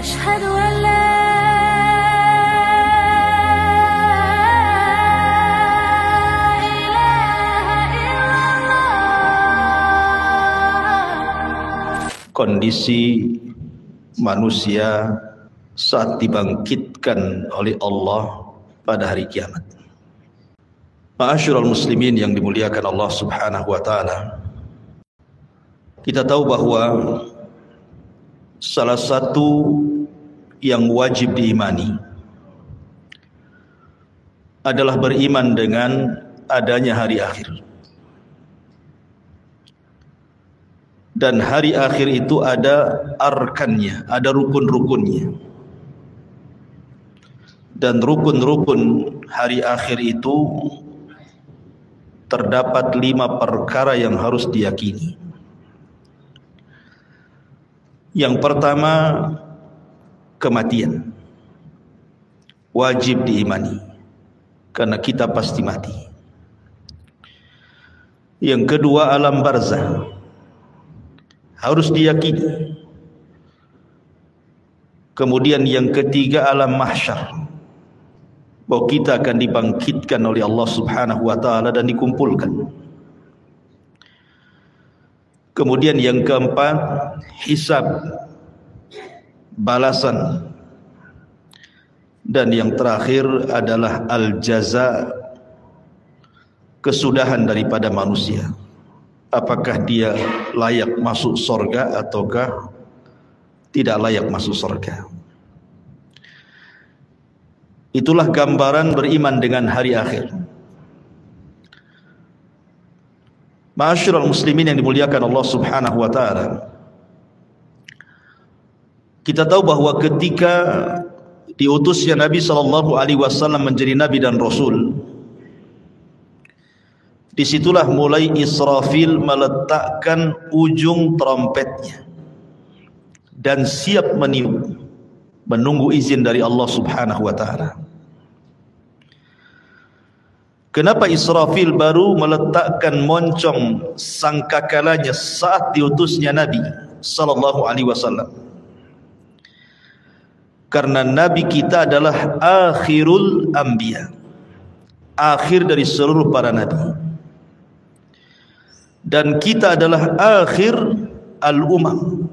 أشهد أن لا kondisi manusia saat dibangkitkan oleh Allah pada hari kiamat. Ma'asyiral muslimin yang dimuliakan Allah Subhanahu wa taala. Kita tahu bahwa salah satu yang wajib diimani adalah beriman dengan adanya hari akhir. Dan hari akhir itu ada arkannya, ada rukun-rukunnya. Dan rukun-rukun hari akhir itu terdapat 5 perkara yang harus diyakini. Yang pertama, kematian. Wajib diimani, karena kita pasti mati. Yang kedua, alam barzah. Harus diyakini. Kemudian yang ketiga, alam mahsyar, bahwa kita akan dibangkitkan oleh Allah Subhanahu wa taala dan dikumpulkan. Kemudian yang keempat, hisab, balasan. Dan yang terakhir adalah al-jaza, kesudahan daripada manusia. Apakah dia layak masuk surga ataukah tidak layak masuk surga. Itulah gambaran beriman dengan hari akhir. Ma'asyiral muslimin yang dimuliakan Allah Subhanahu wa taala. Kita tahu bahwa ketika diutusnya Nabi sallallahu alaihi wasallam menjadi nabi dan rasul, disitulah mulai Israfil meletakkan ujung trompetnya dan siap meniup, menunggu izin dari Allah Subhanahu wa taala. Kenapa Israfil baru meletakkan moncong sangkakalanya saat diutusnya Nabi sallallahu alaihi wasallam? Karena Nabi kita adalah akhirul anbiya, akhir dari seluruh para nabi. Dan kita adalah akhir al-umam,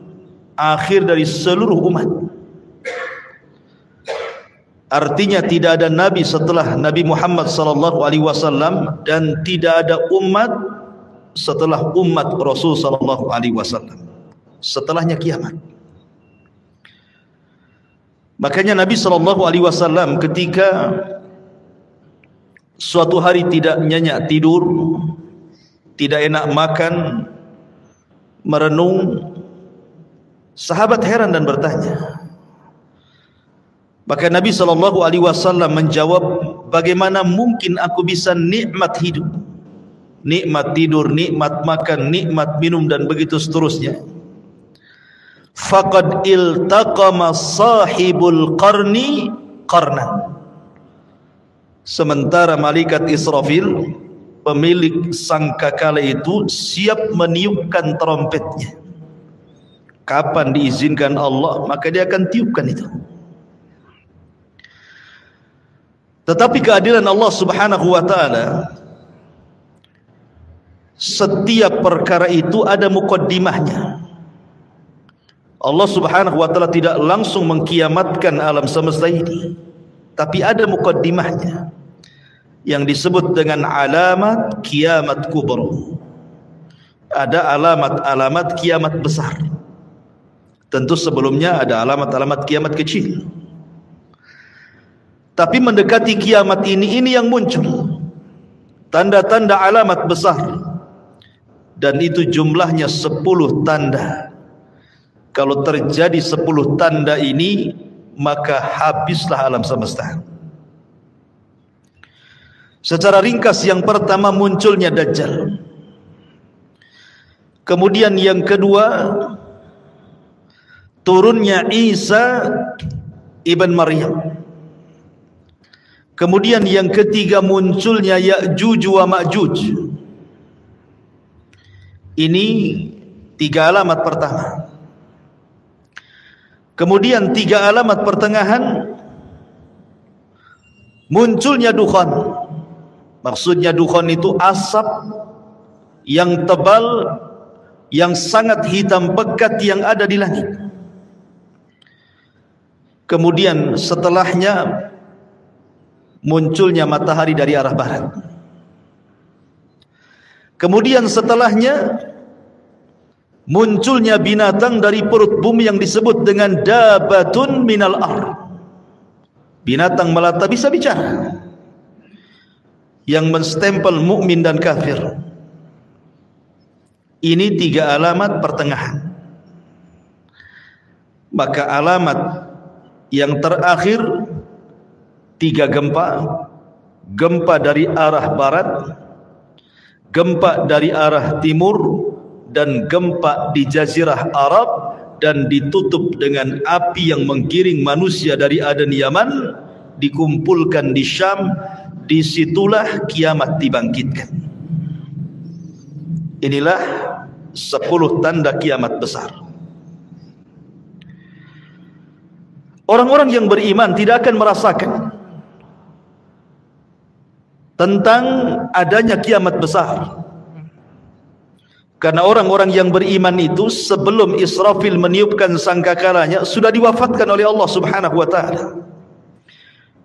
akhir dari seluruh umat. Artinya tidak ada nabi setelah Nabi Muhammad sallallahu alaihi wasallam dan tidak ada umat setelah umat Rasul sallallahu alaihi wasallam. Setelahnya kiamat. Makanya Nabi sallallahu alaihi wasallam ketika suatu hari tidak nyenyak tidur, tidak enak makan, merenung, sahabat heran dan bertanya. Maka Nabi sallallahu alaihi wasallam menjawab, bagaimana mungkin aku bisa nikmat hidup, nikmat tidur, nikmat makan, nikmat minum dan begitu seterusnya. Faqad iltaqama sahibul qarni qarnan. Sementara malaikat Israfil, pemilik sangkakala itu, siap meniupkan trompetnya. Kapan diizinkan Allah, maka dia akan tiupkan itu. Tetapi keadilan Allah Subhanahu wa taala, setiap perkara itu ada muqaddimahnya. Allah Subhanahu wa taala tidak langsung mengkiamatkan alam semesta ini, tapi ada muqaddimahnya yang disebut dengan alamat kiamat kubra. Ada alamat-alamat kiamat besar. Tentu sebelumnya ada alamat-alamat kiamat kecil. Tapi mendekati kiamat ini yang muncul tanda-tanda alamat besar, dan itu jumlahnya 10 tanda. Kalau terjadi 10 tanda ini, maka habislah alam semesta. Secara ringkas, yang pertama munculnya Dajjal. Kemudian yang kedua, turunnya Isa ibn Maryam. Kemudian yang ketiga, munculnya Ya'juj wa Ma'juj. Ini 3 alamat pertama. Kemudian 3 alamat pertengahan, munculnya dukhan. Maksudnya dukhan itu asap yang tebal, yang sangat hitam pekat yang ada di langit. Kemudian setelahnya munculnya matahari dari arah barat. Kemudian setelahnya munculnya binatang dari perut bumi yang disebut dengan dabatun minal ar. Binatang melata bisa bicara, yang menstempel mukmin dan kafir. Ini 3 alamat pertengahan. Maka alamat yang terakhir 3 gempa. Gempa dari arah barat, gempa dari arah timur, dan gempa di Jazirah Arab, dan ditutup dengan api yang menggiring manusia dari Aden Yaman, dikumpulkan di Syam. Disitulah kiamat dibangkitkan. Inilah 10 tanda kiamat besar. Orang-orang yang beriman tidak akan merasakan tentang adanya kiamat besar, karena orang-orang yang beriman itu sebelum Israfil meniupkan sangkakalanya sudah diwafatkan oleh Allah Subhanahu wa ta'ala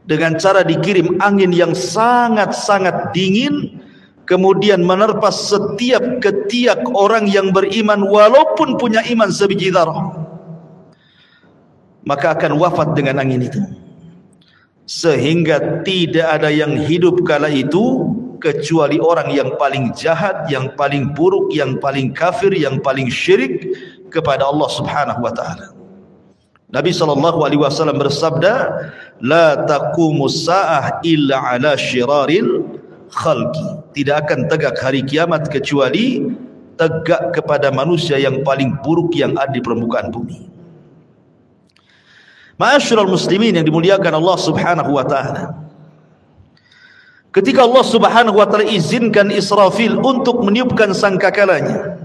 dengan cara dikirim angin yang sangat-sangat dingin, kemudian menerpa setiap ketiak orang yang beriman walaupun punya iman sebiji zarah, maka akan wafat dengan angin itu. Sehingga tidak ada yang hidup kala itu kecuali orang yang paling jahat, yang paling buruk, yang paling kafir, yang paling syirik kepada Allah Subhanahu wa ta'ala. Nabi SAW bersabda, la taqumus sa'ah illa ala syiraril khalqi. Tidak akan tegak hari kiamat kecuali tegak kepada manusia yang paling buruk yang ada di permukaan bumi. Ma'asyiral muslimin yang dimuliakan Allah Subhanahu wa ta'ala, ketika Allah Subhanahu wa ta'ala izinkan Israfil untuk meniupkan sangkakalanya,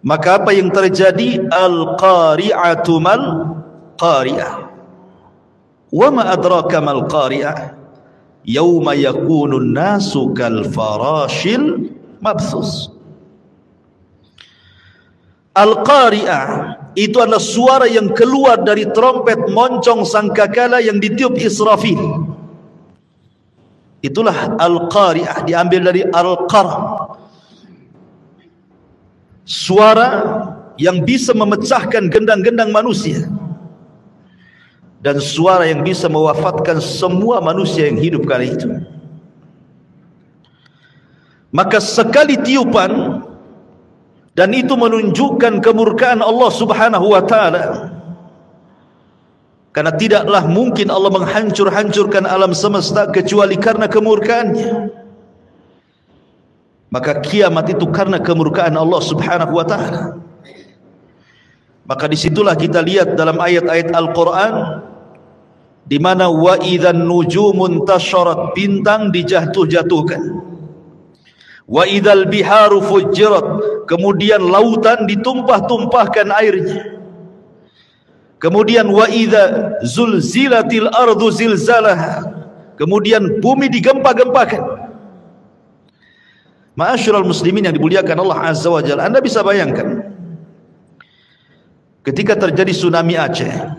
maka apa yang terjadi? Al-qari'atu mal qari'ah. Wa ma adraka mal qari'ah? Yauma yakunun nasu kal farashil mabthus. Al-qari'ah itu adalah suara yang keluar dari trompet moncong sangkakala yang ditiup Israfil. Itulah al-qari'ah, diambil dari al-qara, suara yang bisa memecahkan gendang-gendang manusia, dan suara yang bisa mewafatkan semua manusia yang hidup kali itu. Maka sekali tiupan, dan itu menunjukkan kemurkaan Allah Subhanahu wa ta'ala, karena tidaklah mungkin Allah menghancur-hancurkan alam semesta kecuali karena kemurkaannya. Maka kiamat itu karena kemurkaan Allah Subhanahu wa ta'ala. Maka disitulah kita lihat dalam ayat-ayat Al-Quran, di mana wa idzan nujumun tasharat, bintang dijatuh-jatuhkan. Wa idzal biharu fujirat, kemudian lautan ditumpah-tumpahkan airnya. Kemudian wa idza zulzilatil ardu zilzalaha, kemudian bumi digempa-gempakan. Ma'asyiral muslimin yang dimuliakan Allah Azza wa Jalla, Anda bisa bayangkan ketika terjadi tsunami Aceh,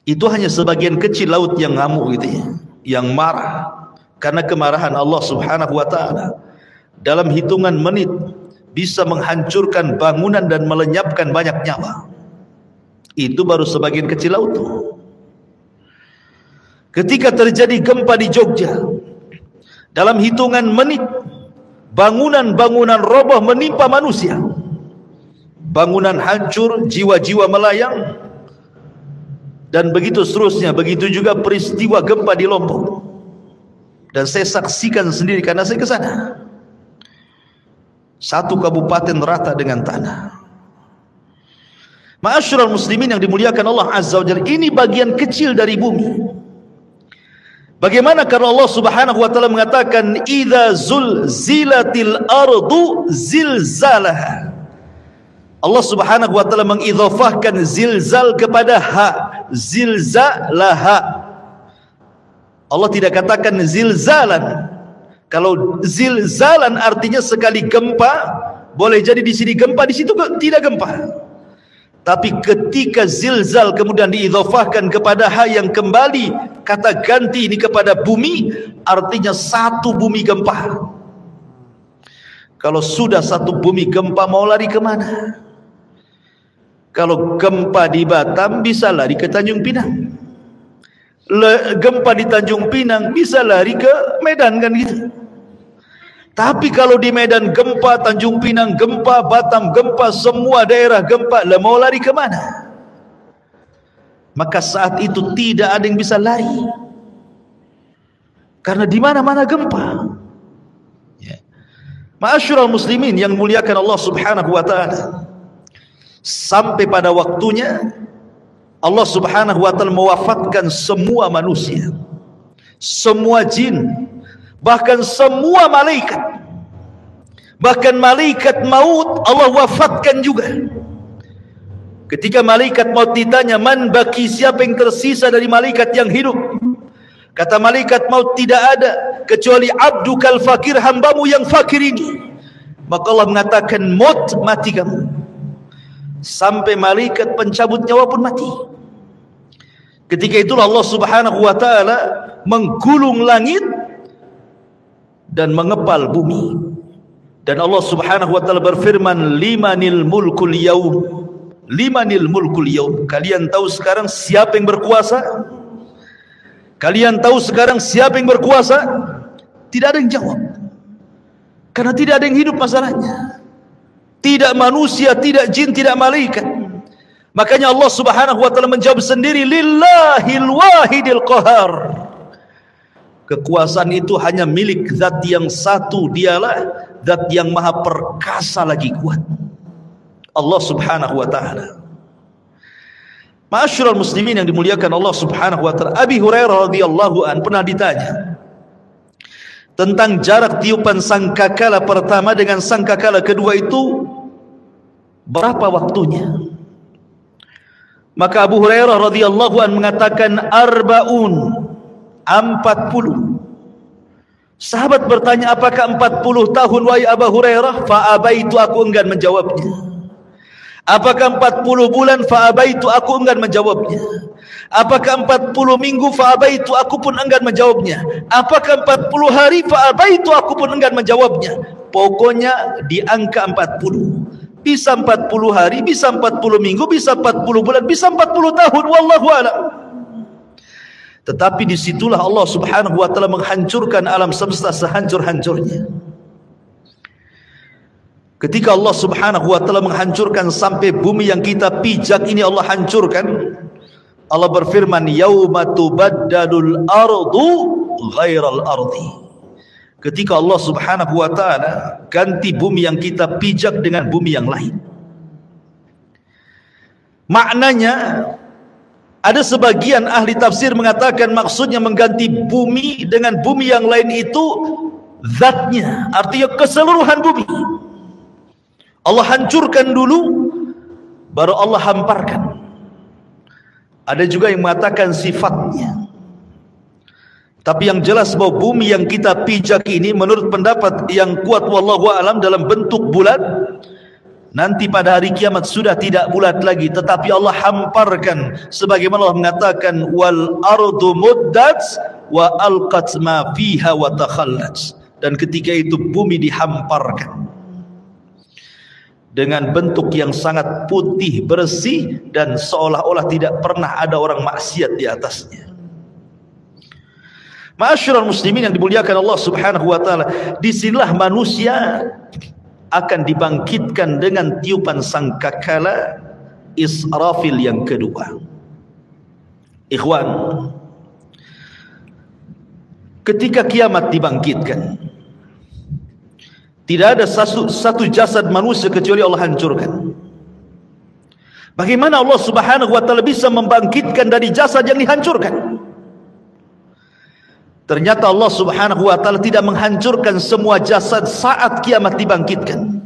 itu hanya sebagian kecil laut yang ngamuk gitu ya, yang marah karena kemarahan Allah Subhanahu wa ta'ala. Dalam hitungan menit bisa menghancurkan bangunan dan melenyapkan banyak nyawa. Itu baru sebagian kecil laut. Ketika terjadi gempa di Jogja, dalam hitungan menit bangunan-bangunan roboh menimpa manusia, bangunan hancur, jiwa-jiwa melayang, dan begitu seterusnya. Begitu juga peristiwa gempa di Lombok, dan saya saksikan sendiri karena saya ke sana. Satu kabupaten rata dengan tanah. Ma'asyiral muslimin yang dimuliakan Allah Azza wa Jalla, ini bagian kecil dari bumi. Bagaimana karena Allah Subhanahu wa ta'ala mengatakan idza zulzilatil ardu zilzalaha. Allah Subhanahu wa taala mengidhafahkan zilzal kepada ha, zilzalaha. Allah tidak katakan zilzalan. Kalau zilzalan artinya sekali gempa, boleh jadi di sini gempa, di situ tidak gempa. Tapi ketika zilzal kemudian diidhafahkan kepada ha yang kembali kata ganti ini kepada bumi, artinya satu bumi gempa. Kalau sudah satu bumi gempa, mau lari kemana? Kalau gempa di Batam bisa lari ke Tanjung Pinang. Gempa di Tanjung Pinang bisa lari ke Medan, kan gitu. Tapi kalau di Medan gempa, Tanjung Pinang gempa, Batam gempa, semua daerah gempa, lah mau lari kemana? Maka saat itu tidak ada yang bisa lari, karena di mana-mana gempa. Ya. Ma'asyiral muslimin yang muliakan Allah Subhanahu wa taala, sampai pada waktunya Allah Subhanahu wa taala mewafatkan semua manusia, semua jin, bahkan semua malaikat. Bahkan malaikat maut Allah wafatkan juga. Ketika malaikat maut ditanya, man baki, siapa yang tersisa dari malaikat yang hidup? Kata malaikat maut, tidak ada kecuali abdukal fakir, hambamu yang fakir ini. Maka Allah mengatakan, maut, mati kamu. Sampai malaikat pencabut nyawa pun mati. Ketika itulah Allah Subhanahu wa taala menggulung langit dan mengepal bumi. Dan Allah Subhanahu wa taala berfirman, limanil mulkul yaum, limanil mulkul yaum. Kalian tahu sekarang siapa yang berkuasa? Kalian tahu sekarang siapa yang berkuasa? Tidak ada yang jawab, karena tidak ada yang hidup masalahnya. Tidak manusia, tidak jin, tidak malaikat. Makanya Allah Subhanahu wa taala menjawab sendiri, lillahil wahidil qahar. Kekuasaan itu hanya milik zat yang satu, dialah zat yang maha perkasa lagi kuat, Allah Subhanahu wa taala. Ma'asyiral muslimin yang dimuliakan Allah Subhanahu wa taala, Abi Hurairah radhiyallahu an pernah ditanya tentang jarak tiupan sangkakala pertama dengan sangkakala kedua itu berapa waktunya. Maka Abu Hurairah radhiyallahu an mengatakan arba'un, 40. Sahabat bertanya, apakah 40 tahun wahai Abu Hurairah? Fa'abaitu, aku enggan menjawabnya. Apakah 40 bulan? Fa'abaitu, aku enggan menjawabnya. Apakah 40 minggu? Fa'abaitu, aku pun enggan menjawabnya. Apakah 40 hari? Fa'abaitu, aku pun enggan menjawabnya. Pokoknya di angka 40. Bisa 40 hari, bisa 40 minggu, bisa 40 bulan, bisa 40 tahun, wallahu a'lam. Tetapi disitulah Allah Subhanahu wa taala menghancurkan alam semesta sehancur-hancurnya. Ketika Allah Subhanahu wa taala menghancurkan sampai bumi yang kita pijak ini Allah hancurkan, Allah berfirman, yauma tubaddalul ardu ghairal ardi. Ketika Allah Subhanahu wa taala ganti bumi yang kita pijak dengan bumi yang lain. Maknanya, ada sebagian ahli tafsir mengatakan maksudnya mengganti bumi dengan bumi yang lain itu zatnya, artinya keseluruhan bumi. Allah hancurkan dulu, baru Allah hamparkan. Ada juga yang mengatakan sifatnya. Tapi yang jelas bahwa bumi yang kita pijak ini menurut pendapat yang kuat wallahu a'lam dalam bentuk bulat, nanti pada hari kiamat sudah tidak bulat lagi, tetapi Allah hamparkan sebagaimana Allah mengatakan wal ardu muddat wa alqat ma fiha wa takhallat. Dan ketika itu bumi dihamparkan dengan bentuk yang sangat putih bersih dan seolah-olah tidak pernah ada orang maksiat di atasnya. Ma'asyiral muslimin yang dimuliakan Allah Subhanahu wa taala, disinilah manusia akan dibangkitkan dengan tiupan sangkakala Israfil yang kedua. Ikhwan, ketika kiamat dibangkitkan, tidak ada satu jasad manusia kecuali Allah hancurkan. Bagaimana Allah Subhanahu wa taala bisa membangkitkan dari jasad yang dihancurkan? Ternyata Allah Subhanahu wa taala tidak menghancurkan semua jasad saat kiamat dibangkitkan.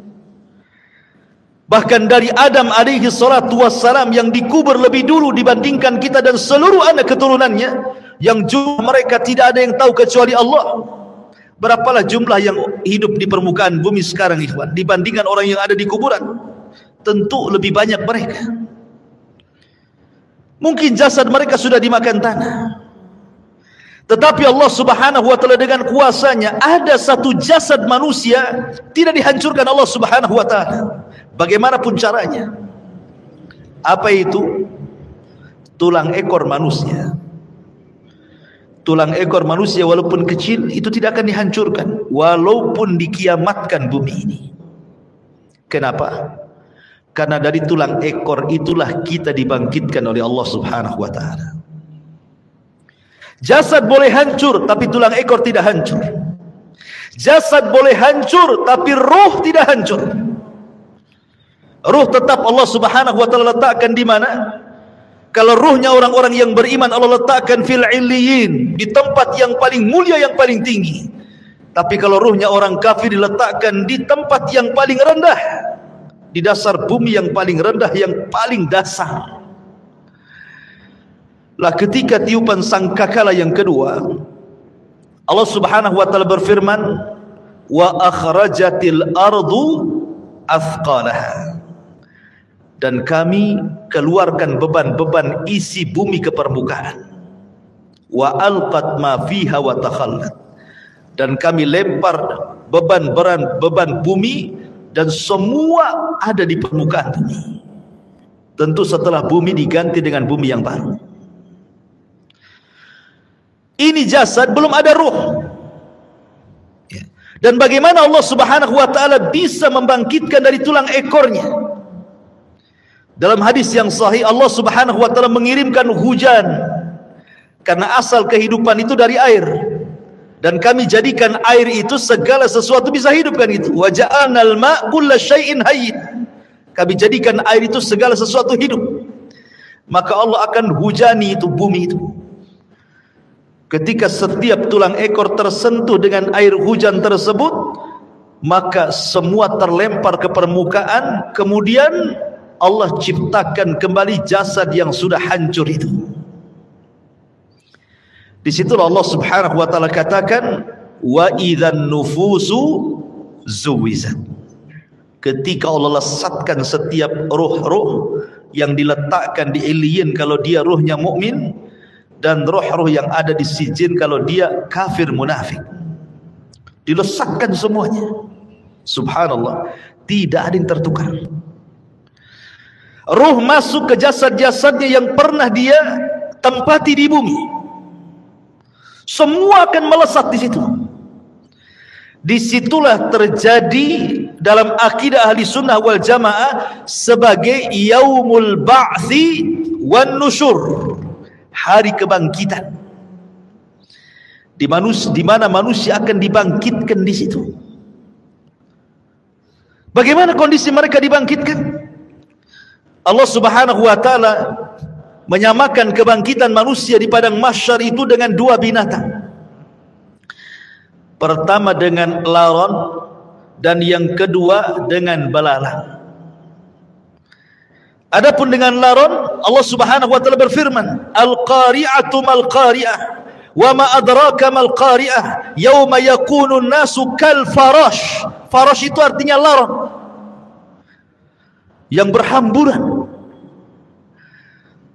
Bahkan dari Adam alaihi salatu wassalam yang dikubur lebih dulu dibandingkan kita dan seluruh anak keturunannya, yang jumlah mereka tidak ada yang tahu kecuali Allah. Berapalah jumlah yang hidup di permukaan bumi sekarang, ikhwan, dibandingkan orang yang ada di kuburan? Tentu lebih banyak mereka. Mungkin jasad mereka sudah dimakan tanah, tetapi Allah subhanahu wa ta'ala dengan kuasanya, ada satu jasad manusia tidak dihancurkan Allah subhanahu wa ta'ala, bagaimanapun caranya. Apa itu? Tulang ekor manusia. Tulang ekor manusia walaupun kecil itu tidak akan dihancurkan walaupun dikiamatkan bumi ini. Kenapa? Karena dari tulang ekor itulah kita dibangkitkan oleh Allah subhanahu wa ta'ala. Jasad boleh hancur tapi tulang ekor tidak hancur. Jasad boleh hancur tapi ruh tidak hancur. Ruh tetap Allah subhanahu wa ta'ala letakkan di mana? Kalau ruhnya orang-orang yang beriman Allah letakkan fil illiyin, di tempat yang paling mulia, yang paling tinggi. Tapi kalau ruhnya orang kafir diletakkan di tempat yang paling rendah, di dasar bumi yang paling rendah, yang paling dasar. Lah ketika tiupan sangkakala yang kedua, Allah subhanahu wa ta'ala berfirman, wa akhrajatil ardu athqalaha, dan kami keluarkan beban-beban isi bumi ke permukaan. Wa alqat ma fiha wa takhallat, dan kami lempar beban bumi dan semua ada di permukaan bumi. Tentu setelah bumi diganti dengan bumi yang baru. Ini jasad, belum ada ruh. Dan bagaimana Allah subhanahu wa ta'ala bisa membangkitkan dari tulang ekornya? Dalam hadis yang sahih, Allah subhanahu wa ta'ala mengirimkan hujan, karena asal kehidupan itu dari air, dan kami jadikan air itu segala sesuatu bisa hidup, kan itu. Wa ja'alnal ma' kulla syai'in hayy, kami jadikan air itu segala sesuatu hidup. Maka Allah akan hujani itu bumi itu. Ketika setiap tulang ekor tersentuh dengan air hujan tersebut, maka semua terlempar ke permukaan. Kemudian Allah ciptakan kembali jasad yang sudah hancur itu. Di situlah Allah subhanahu wa ta'ala katakan, wa idzan nufusu zuwizat, ketika Allah lesatkan setiap ruh-ruh yang diletakkan di illiyin kalau dia ruhnya mukmin, dan roh-roh yang ada di sijin kalau dia kafir munafik, dilesatkan semuanya. Subhanallah, tidak ada yang tertukar. Ruh masuk ke jasad-jasadnya yang pernah dia tempati di bumi, semua akan melesat di situ. Disitulah terjadi dalam akidah ahli sunnah wal jamaah sebagai yaumul ba'thi wan nusyur, hari kebangkitan, di mana manusia akan dibangkitkan di situ. Bagaimana kondisi mereka dibangkitkan? Allah subhanahu wa ta'ala menyamakan kebangkitan manusia di padang mahsyar itu dengan dua binatang. Pertama dengan laron, dan yang kedua dengan belalang. Adapun dengan laron, Allah subhanahu wa ta'ala berfirman, al-qari'atu mal-qari'ah, wa ma adraka mal-qari'ah, yawma yakunun nasu kal farash. Farash itu artinya laron yang berhamburan.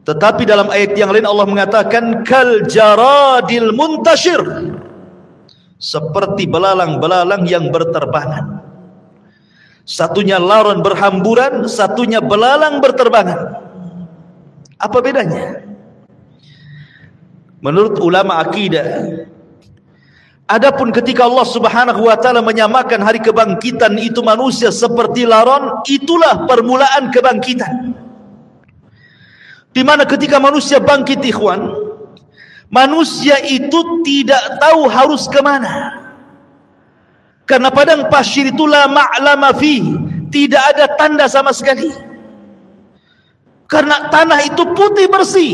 Tetapi dalam ayat yang lain Allah mengatakan kal jaradil muntashir, seperti belalang-belalang yang berterbangan. Satunya laron berhamburan, satunya belalang berterbangan. Apa bedanya? Menurut ulama akidah, adapun ketika Allah subhanahu wa ta'ala menyamakan hari kebangkitan itu manusia seperti laron, itulah permulaan kebangkitan. Di mana ketika manusia bangkit, ikhwan, manusia itu tidak tahu harus kemana. Karena padang pasir itu la ma'lama fi, tidak ada tanda sama sekali. Karena tanah itu putih bersih,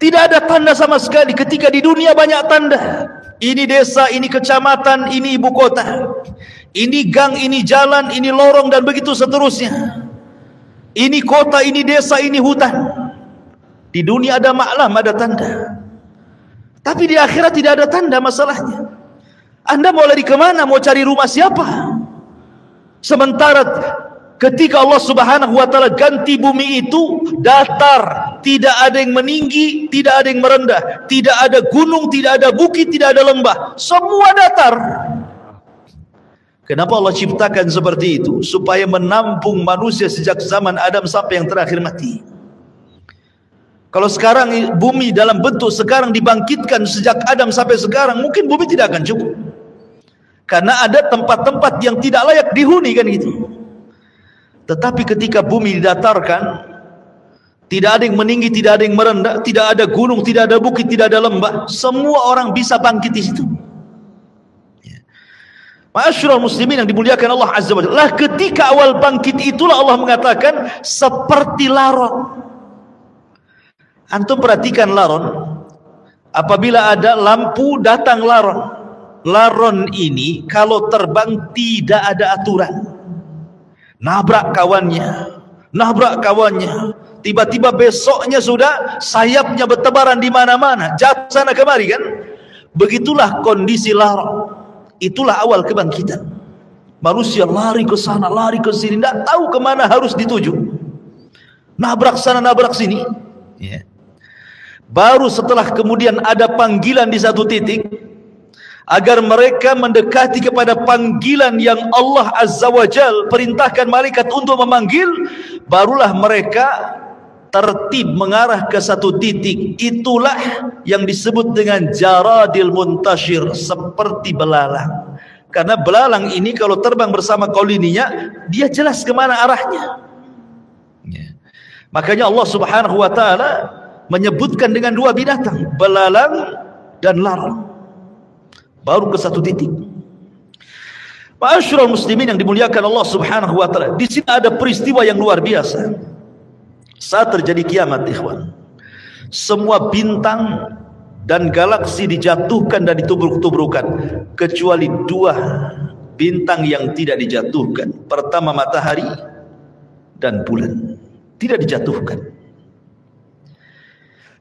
tidak ada tanda sama sekali. Ketika di dunia banyak tanda, ini desa, ini kecamatan, ini ibu kota. Ini gang, ini jalan, ini lorong, dan begitu seterusnya. Ini kota, ini desa, ini hutan. Di dunia ada maklam, ada tanda. Tapi di akhirat tidak ada tanda masalahnya. Anda mau lari kemana? Mau cari rumah siapa? Sementara ketika Allah Subhanahu wa ta'ala ganti bumi itu datar, tidak ada yang meninggi, tidak ada yang merendah, tidak ada gunung, tidak ada bukit, tidak ada lembah, semua datar. Kenapa Allah ciptakan seperti itu? Supaya menampung manusia sejak zaman Adam sampai yang terakhir mati. Kalau sekarang bumi dalam bentuk sekarang dibangkitkan sejak Adam sampai sekarang, mungkin bumi tidak akan cukup. Karena ada tempat-tempat yang tidak layak dihuni, kan gitu. Tetapi ketika bumi didatarkan, tidak ada yang meninggi, tidak ada yang merendah, tidak ada gunung, tidak ada bukit, tidak ada lembah, semua orang bisa bangkit di situ. Ma'asyiral muslimin yang dimuliakan Allah Azza wa Jalla, ketika awal bangkit itulah Allah mengatakan seperti laron. Antum perhatikan laron, apabila ada lampu datang laron. Laron ini kalau terbang tidak ada aturan. Nabrak kawannya, tiba-tiba besoknya sudah sayapnya bertebaran di mana-mana, jatuh sana kemari, kan? Begitulah kondisi laron. Itulah awal kebangkitan. Manusia lari ke sana, lari ke sini, tidak tahu kemana harus dituju. Nabrak sana, nabrak sini. Baru setelah kemudian ada panggilan di satu titik, agar mereka mendekati kepada panggilan yang Allah Azza wa Jal perintahkan malaikat untuk memanggil, barulah mereka tertib mengarah ke satu titik. Itulah yang disebut dengan jaradil muntashir, seperti belalang. Karena belalang ini kalau terbang bersama koloninya, dia jelas kemana arahnya. Makanya Allah Subhanahu wa ta'ala menyebutkan dengan dua binatang, belalang dan laron. Baru ke satu titik. Ma'asyiral muslimin yang dimuliakan Allah Subhanahu wa ta'ala, di sini ada peristiwa yang luar biasa. Saat terjadi kiamat, ikhwan, semua bintang dan galaksi dijatuhkan dan ditubruk-tubrukan, kecuali dua bintang yang tidak dijatuhkan. Pertama matahari dan bulan tidak dijatuhkan.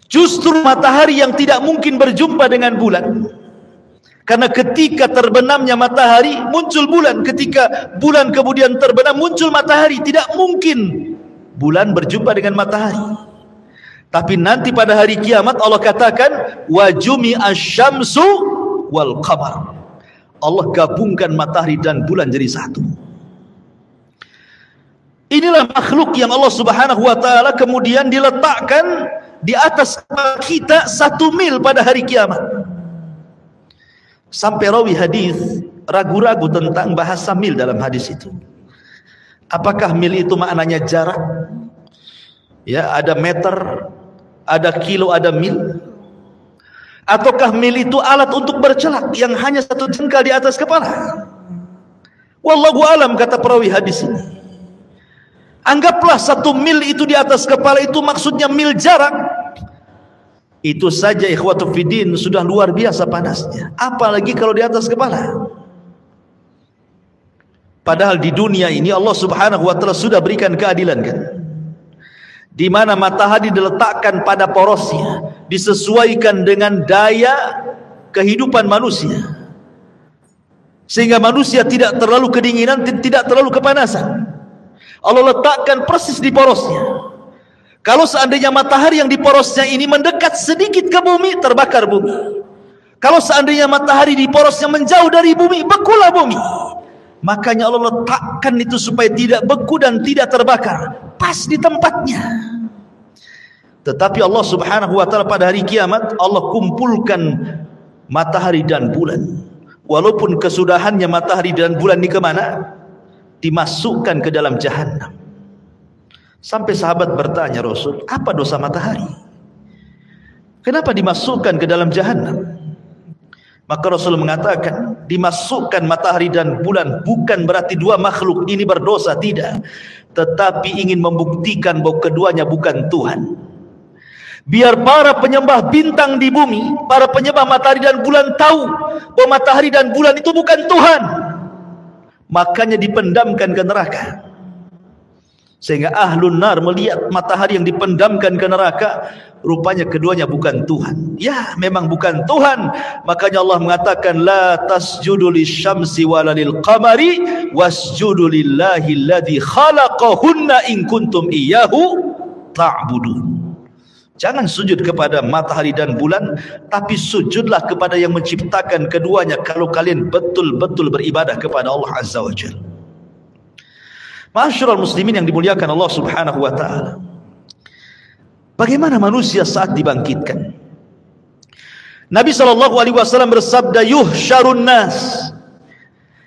Justru matahari yang tidak mungkin berjumpa dengan bulan. Karena ketika terbenamnya matahari muncul bulan, ketika bulan kemudian terbenam muncul matahari. Tidak mungkin bulan berjumpa dengan matahari. Tapi nanti pada hari kiamat Allah katakan wa jumi'a syamsu wal qamar. Allah gabungkan matahari dan bulan jadi satu. Inilah makhluk yang Allah Subhanahu wa ta'ala kemudian diletakkan di atas kita 1 mil pada hari kiamat. Sampai rawi hadis ragu-ragu tentang bahasa mil dalam hadis itu. Apakah mil itu maknanya jarak? Ya, ada meter, ada kilo, ada mil. Ataukah mil itu alat untuk bercelak yang hanya 1 jengkal di atas kepala? Wallahu alam, kata perawi hadis ini. Anggaplah 1 mil itu di atas kepala itu maksudnya mil jarak. Itu saja ikhwatu fiddin sudah luar biasa panasnya. Apalagi kalau di atas kepala. Padahal di dunia ini Allah Subhanahu wa ta'ala sudah berikan keadilan, kan? Di mana matahari diletakkan pada porosnya, disesuaikan dengan daya kehidupan manusia. Sehingga manusia tidak terlalu kedinginan, tidak terlalu kepanasan. Allah letakkan persis di porosnya. Kalau seandainya matahari yang di porosnya ini mendekat sedikit ke bumi, terbakar bumi. Kalau seandainya matahari di porosnya menjauh dari bumi, bekulah bumi. Makanya Allah letakkan itu supaya tidak beku dan tidak terbakar, pas di tempatnya. Tetapi Allah Subhanahu wa ta'ala pada hari kiamat Allah kumpulkan matahari dan bulan. Walaupun kesudahannya matahari dan bulan ini kemana? Dimasukkan ke dalam jahannam. Sampai sahabat bertanya, Rasul, apa dosa matahari? Kenapa dimasukkan ke dalam jahannam? Maka Rasul mengatakan, dimasukkan matahari dan bulan bukan berarti dua makhluk ini berdosa, tidak. Tetapi ingin membuktikan bahwa keduanya bukan Tuhan. Biar para penyembah bintang di bumi, para penyembah matahari dan bulan tahu bahwa matahari dan bulan itu bukan Tuhan. makanya dipendamkan ke neraka. Sehingga ahlun nar melihat matahari yang dipendamkan ke neraka, rupanya keduanya bukan Tuhan. Ya, memang bukan Tuhan. Makanya Allah mengatakan, la tasjudu lisyamsi wala lilqamari wasjudu lillahi alladhi khalaqahunna in kuntum iyyahu ta'budun. Jangan sujud kepada matahari dan bulan, tapi sujudlah kepada yang menciptakan keduanya kalau kalian betul-betul beribadah kepada Allah Azza wa Jalla. Ma'asyiral muslimin yang dimuliakan Allah Subhanahu wa taala. Bagaimana manusia saat dibangkitkan? Nabi sallallahu alaihi wasallam bersabda, yuhsyarun nas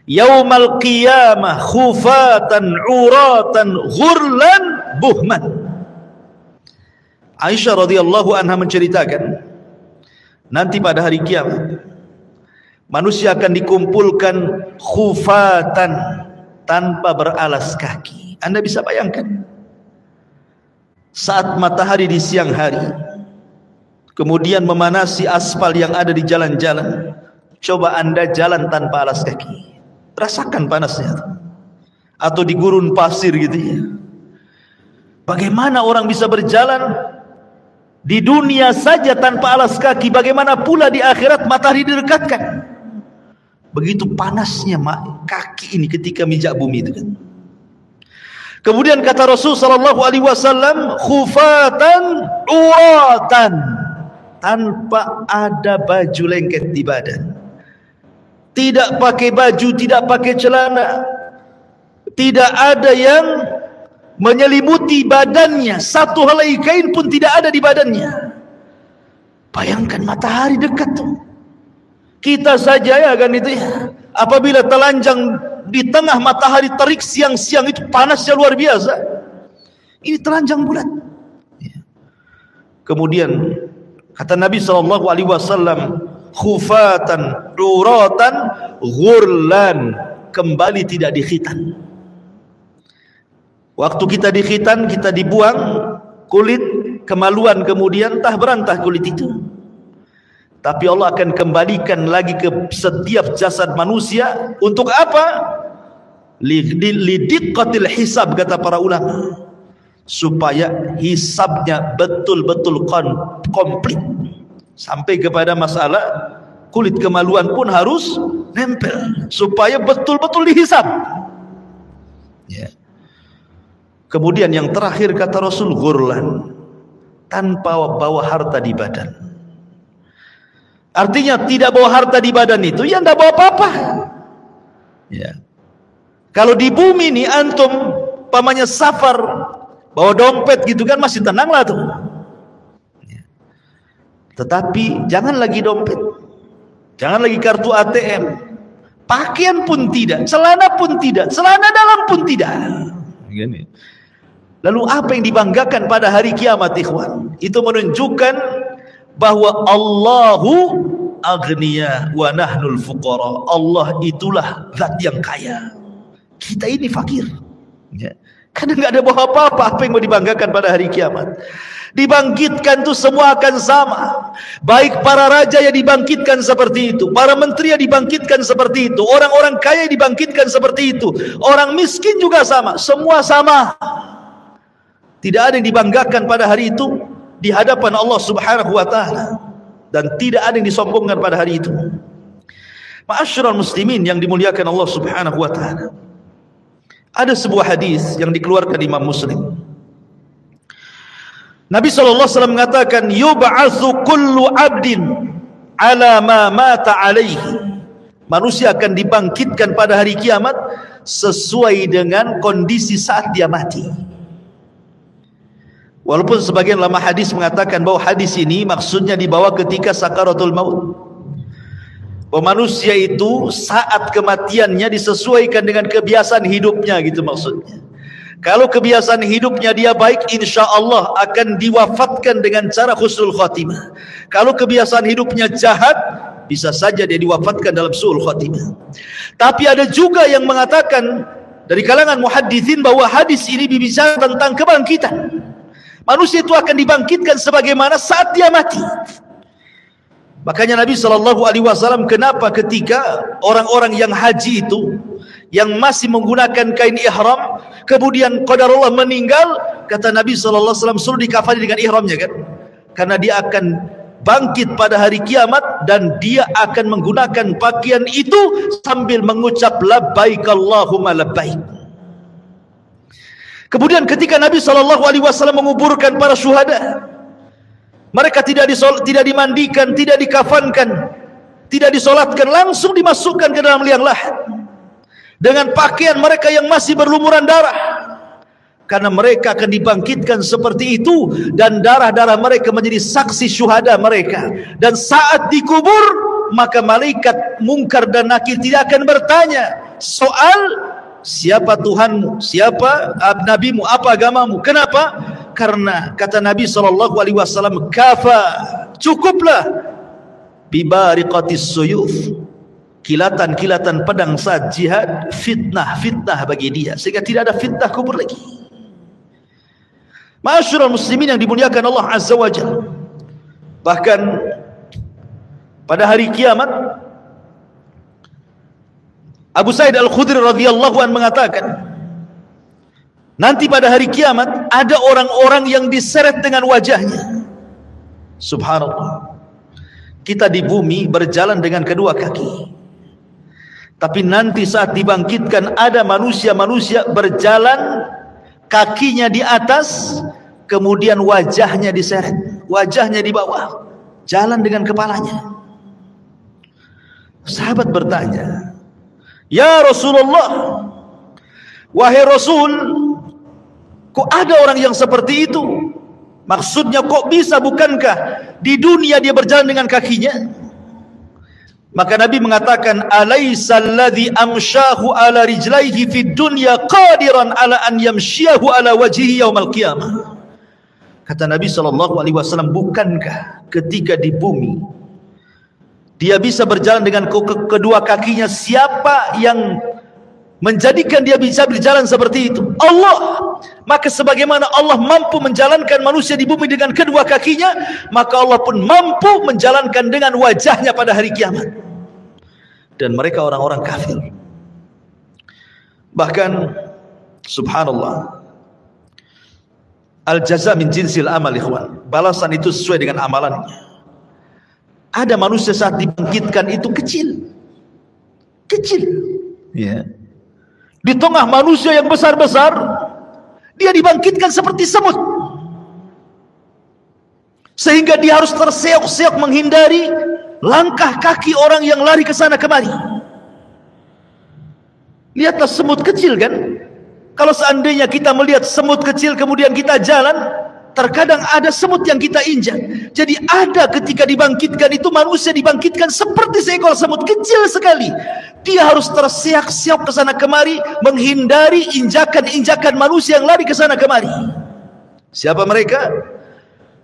yaumal qiyamah khufatan uratan ghurlan buhman. Aisyah radhiyallahu anha menceritakan, nanti pada hari kiamat manusia akan dikumpulkan khufatan, tanpa beralas kaki. Anda bisa bayangkan saat matahari di siang hari kemudian memanasi aspal yang ada di jalan-jalan. Coba Anda jalan tanpa alas kaki, rasakan panasnya. Atau di gurun pasir gitu ya. Bagaimana orang bisa berjalan di dunia saja tanpa alas kaki, bagaimana pula di akhirat matahari didekatkan. Begitu panasnya kaki ini ketika mijak bumi itu kan. Kemudian kata Rasul sallallahu alaihi wasallam, khufatan uratan, tanpa ada baju lengket di badan. Tidak pakai baju, tidak pakai celana. Tidak ada yang menyelimuti badannya, satu helai kain pun tidak ada di badannya. Bayangkan matahari dekat tuh. Kita saja ya kan itu ya, apabila telanjang di tengah matahari terik siang-siang itu panasnya luar biasa. Ini telanjang bulat. Kemudian kata Nabi sallallahu alaihi wasallam, khufatan uratan ghurlan, kembali tidak dikhitan. Waktu kita dikhitan, kita dibuang kulit, kemaluan kemudian entah berantah kulit itu. Tapi Allah akan kembalikan lagi ke setiap jasad manusia. Untuk apa? Lidiqqatil hisab, kata para ulama, supaya hisabnya betul-betul komplit. Sampai kepada masalah kulit kemaluan pun harus nempel, supaya betul-betul dihisab ya. Kemudian yang terakhir kata Rasul, ghurlan, tanpa bawa harta di badan. Artinya tidak bawa harta di badan itu, ya tidak bawa apa-apa ya. Kalau di bumi ini antum pamannya safar bawa dompet gitu kan masih tenang lah tuh ya. Tetapi jangan lagi dompet, jangan lagi kartu ATM, pakaian pun tidak, celana pun tidak, celana dalam pun tidak. Gini. Lalu apa yang dibanggakan pada hari kiamat, ikhwan? Itu menunjukkan bahwa Allahu aghniya wa nahnul fuqara. Allah itulah zat yang kaya, kita ini fakir ya. Karena nggak ada bawa apa-apa. Apa yang mau dibanggakan pada hari kiamat? Dibangkitkan tuh semua akan sama. Baik para raja yang dibangkitkan seperti itu, para menteri yang dibangkitkan seperti itu, orang-orang kaya yang dibangkitkan seperti itu, orang miskin juga sama, semua sama. Tidak ada yang dibanggakan pada hari itu di hadapan Allah Subhanahu wa taala, dan tidak ada yang disombongkan pada hari itu. Ma'asyiral muslimin yang dimuliakan Allah Subhanahu wa taala. Ada sebuah hadis yang dikeluarkan Imam Muslim. Nabi sallallahu alaihi wasallam mengatakan, yub'atsu kullu 'abdin 'ala ma mata 'alaihi. Manusia akan dibangkitkan pada hari kiamat sesuai dengan kondisi saat dia mati. Walaupun sebagian ulama hadis mengatakan bahwa hadis ini maksudnya dibawa ketika sakaratul maut. Bahwa manusia itu saat kematiannya disesuaikan dengan kebiasaan hidupnya, gitu maksudnya. Kalau kebiasaan hidupnya dia baik, insya Allah akan diwafatkan dengan cara husnul khatimah. Kalau kebiasaan hidupnya jahat, bisa saja dia diwafatkan dalam su'ul khatimah. Tapi ada juga yang mengatakan dari kalangan muhadditsin bahwa hadis ini berbicara tentang kebangkitan. Manusia itu akan dibangkitkan sebagaimana saat dia mati. Makanya Nabi SAW, kenapa ketika orang-orang yang haji itu, yang masih menggunakan kain ihram, kemudian qadarullah meninggal, kata Nabi SAW, suruh dikafani dengan ihramnya kan? Karena dia akan bangkit pada hari kiamat, dan dia akan menggunakan pakaian itu sambil mengucap labbaik Allahumma labbaik. Kemudian ketika Nabi SAW menguburkan para syuhada, mereka tidak dimandikan, tidak dikafankan, tidak disolatkan, langsung dimasukkan ke dalam liang lahat dengan pakaian mereka yang masih berlumuran darah, karena mereka akan dibangkitkan seperti itu, dan darah-darah mereka menjadi saksi syuhada mereka. Dan saat dikubur, maka malaikat mungkar dan nakir tidak akan bertanya soal siapa Tuhanmu, siapa nabimu, apa agamamu. Kenapa? Karena kata Nabi SAW, kafa, cukuplah bibariqatis suyuf, kilatan-kilatan pedang saat jihad, fitnah bagi dia, sehingga tidak ada fitnah kubur lagi. Ma'asyiral muslimin yang dimuliakan Allah Azza wa Jalla, bahkan pada hari kiamat, Abu Sa'id Al-Khudri radhiyallahu anhu mengatakan, nanti pada hari kiamat ada orang-orang yang diseret dengan wajahnya. Subhanallah. Kita di bumi berjalan dengan kedua kaki, tapi nanti saat dibangkitkan ada manusia-manusia berjalan kakinya di atas, kemudian wajahnya diseret, wajahnya di bawah, jalan dengan kepalanya. Sahabat bertanya, ya Rasulullah, wahai Rasul, kok ada orang yang seperti itu? Maksudnya kok bisa, bukankah di dunia dia berjalan dengan kakinya? Maka Nabi mengatakan, alaysa alladhi amshahu ala rijlaihi fid dunya qadiran ala an yamshiyahu ala wajhihi yaumal qiyamah. Kata Nabi SAW, bukankah ketika di bumi dia bisa berjalan dengan kedua kakinya, siapa yang menjadikan dia bisa berjalan seperti itu? Allah. Maka sebagaimana Allah mampu menjalankan manusia di bumi dengan kedua kakinya, maka Allah pun mampu menjalankan dengan wajahnya pada hari kiamat. Dan mereka orang-orang kafir. Bahkan subhanallah, al-jaza min jinsil amal, ikhwan, balasan itu sesuai dengan amalannya. Ada manusia saat dibangkitkan itu kecil, ya. Di tengah manusia yang besar-besar, dia dibangkitkan seperti semut, sehingga dia harus terseok-seok menghindari langkah kaki orang yang lari ke sana kemari. Lihatlah semut kecil kan. Kalau seandainya kita melihat semut kecil kemudian kita jalan, terkadang ada semut yang kita injak. Jadi ada ketika dibangkitkan itu, manusia dibangkitkan seperti seekor semut kecil sekali. Dia harus terseok-seok ke sana kemari, menghindari injakan-injakan manusia yang lari ke sana kemari. Siapa mereka?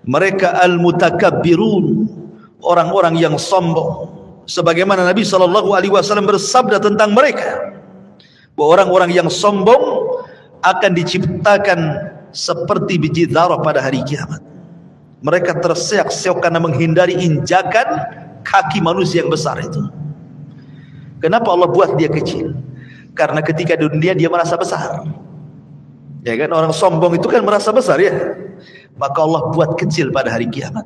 Mereka al-mutakabbirun, orang-orang yang sombong. Sebagaimana Nabi SAW bersabda tentang mereka, bahwa orang-orang yang sombong akan diciptakan seperti biji zarah pada hari kiamat. Mereka terseok-seok karena menghindari injakan kaki manusia yang besar itu. Kenapa Allah buat dia kecil? Karena ketika di dunia dia merasa besar, ya kan, orang sombong itu kan merasa besar ya. Maka Allah buat kecil pada hari kiamat.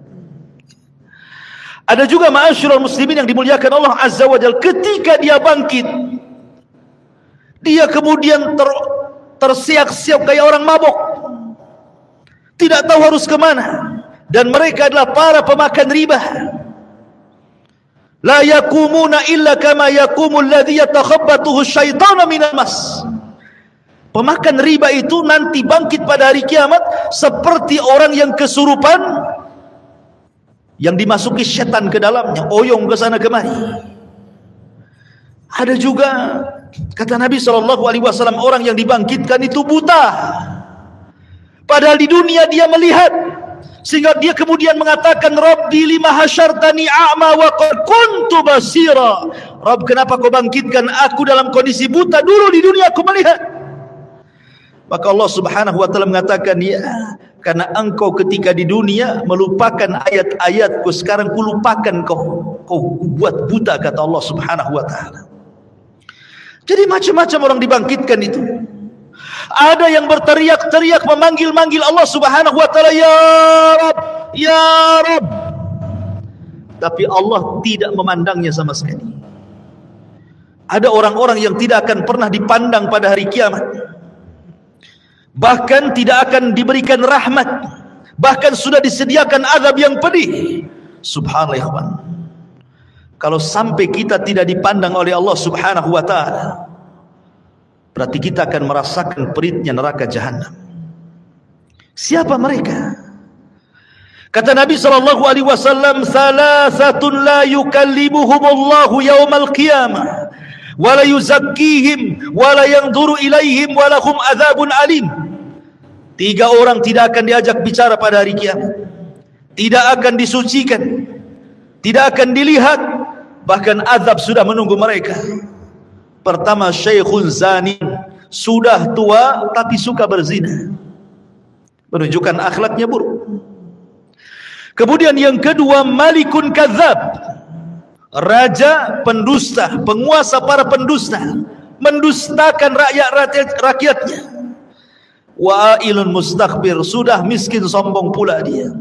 Ada juga ma'asyiral muslimin yang dimuliakan Allah Azza wa Jalla, ketika dia bangkit, dia kemudian terseok-seok kayak orang mabok, tidak tahu harus kemana. Dan mereka adalah para pemakan riba. La yakumuna illa kama yakumul ladzi yatakhabbathu syaitanu minal mas. Pemakan riba itu nanti bangkit pada hari kiamat seperti orang yang kesurupan, yang dimasuki setan ke dalamnya, oyong ke sana kemari. Ada juga, kata Nabi SAW, orang yang dibangkitkan itu buta, padahal di dunia dia melihat, sehingga dia kemudian mengatakan, Rabbi lima hasyartani a'ma wa qad kuntu basira. Rabb, kenapa kau bangkitkan aku dalam kondisi buta? Dulu di dunia aku melihat. Maka Allah Subhanahu wa taala mengatakan, ya, Karena engkau ketika di dunia melupakan ayat-ayatku, sekarang kulupakan kau buat buta, kata Allah Subhanahu wa ta'ala. Jadi macam-macam orang dibangkitkan itu. Ada yang berteriak-teriak memanggil-manggil Allah Subhanahu wa ta'ala, ya Rabb, ya Rabb. Tapi Allah tidak memandangnya sama sekali. Ada orang-orang yang tidak akan pernah dipandang pada hari kiamat. Bahkan tidak akan diberikan rahmat. Bahkan sudah disediakan azab yang pedih. Subhanallah. Kalau sampai kita tidak dipandang oleh Allah Subhanahu wa ta'ala, berarti kita akan merasakan peritnya neraka jahanam. Siapa mereka? Kata Nabi SAW, salasatun la yukallimuhumullahu yawmal qiyamah wa la yuzakkihim wa la yanzuru ilaihim wa lahum adzabun alim. 3 orang tidak akan diajak bicara pada hari kiamat, tidak akan disucikan, tidak akan dilihat, bahkan azab sudah menunggu mereka. Pertama, syekhun zani, sudah tua tapi suka berzina, menunjukkan akhlaknya buruk. Kemudian yang kedua, malikun kadzab, raja pendusta, penguasa para pendusta, mendustakan rakyatnya. Wa'ilun mustakbir, sudah miskin sombong pula dia.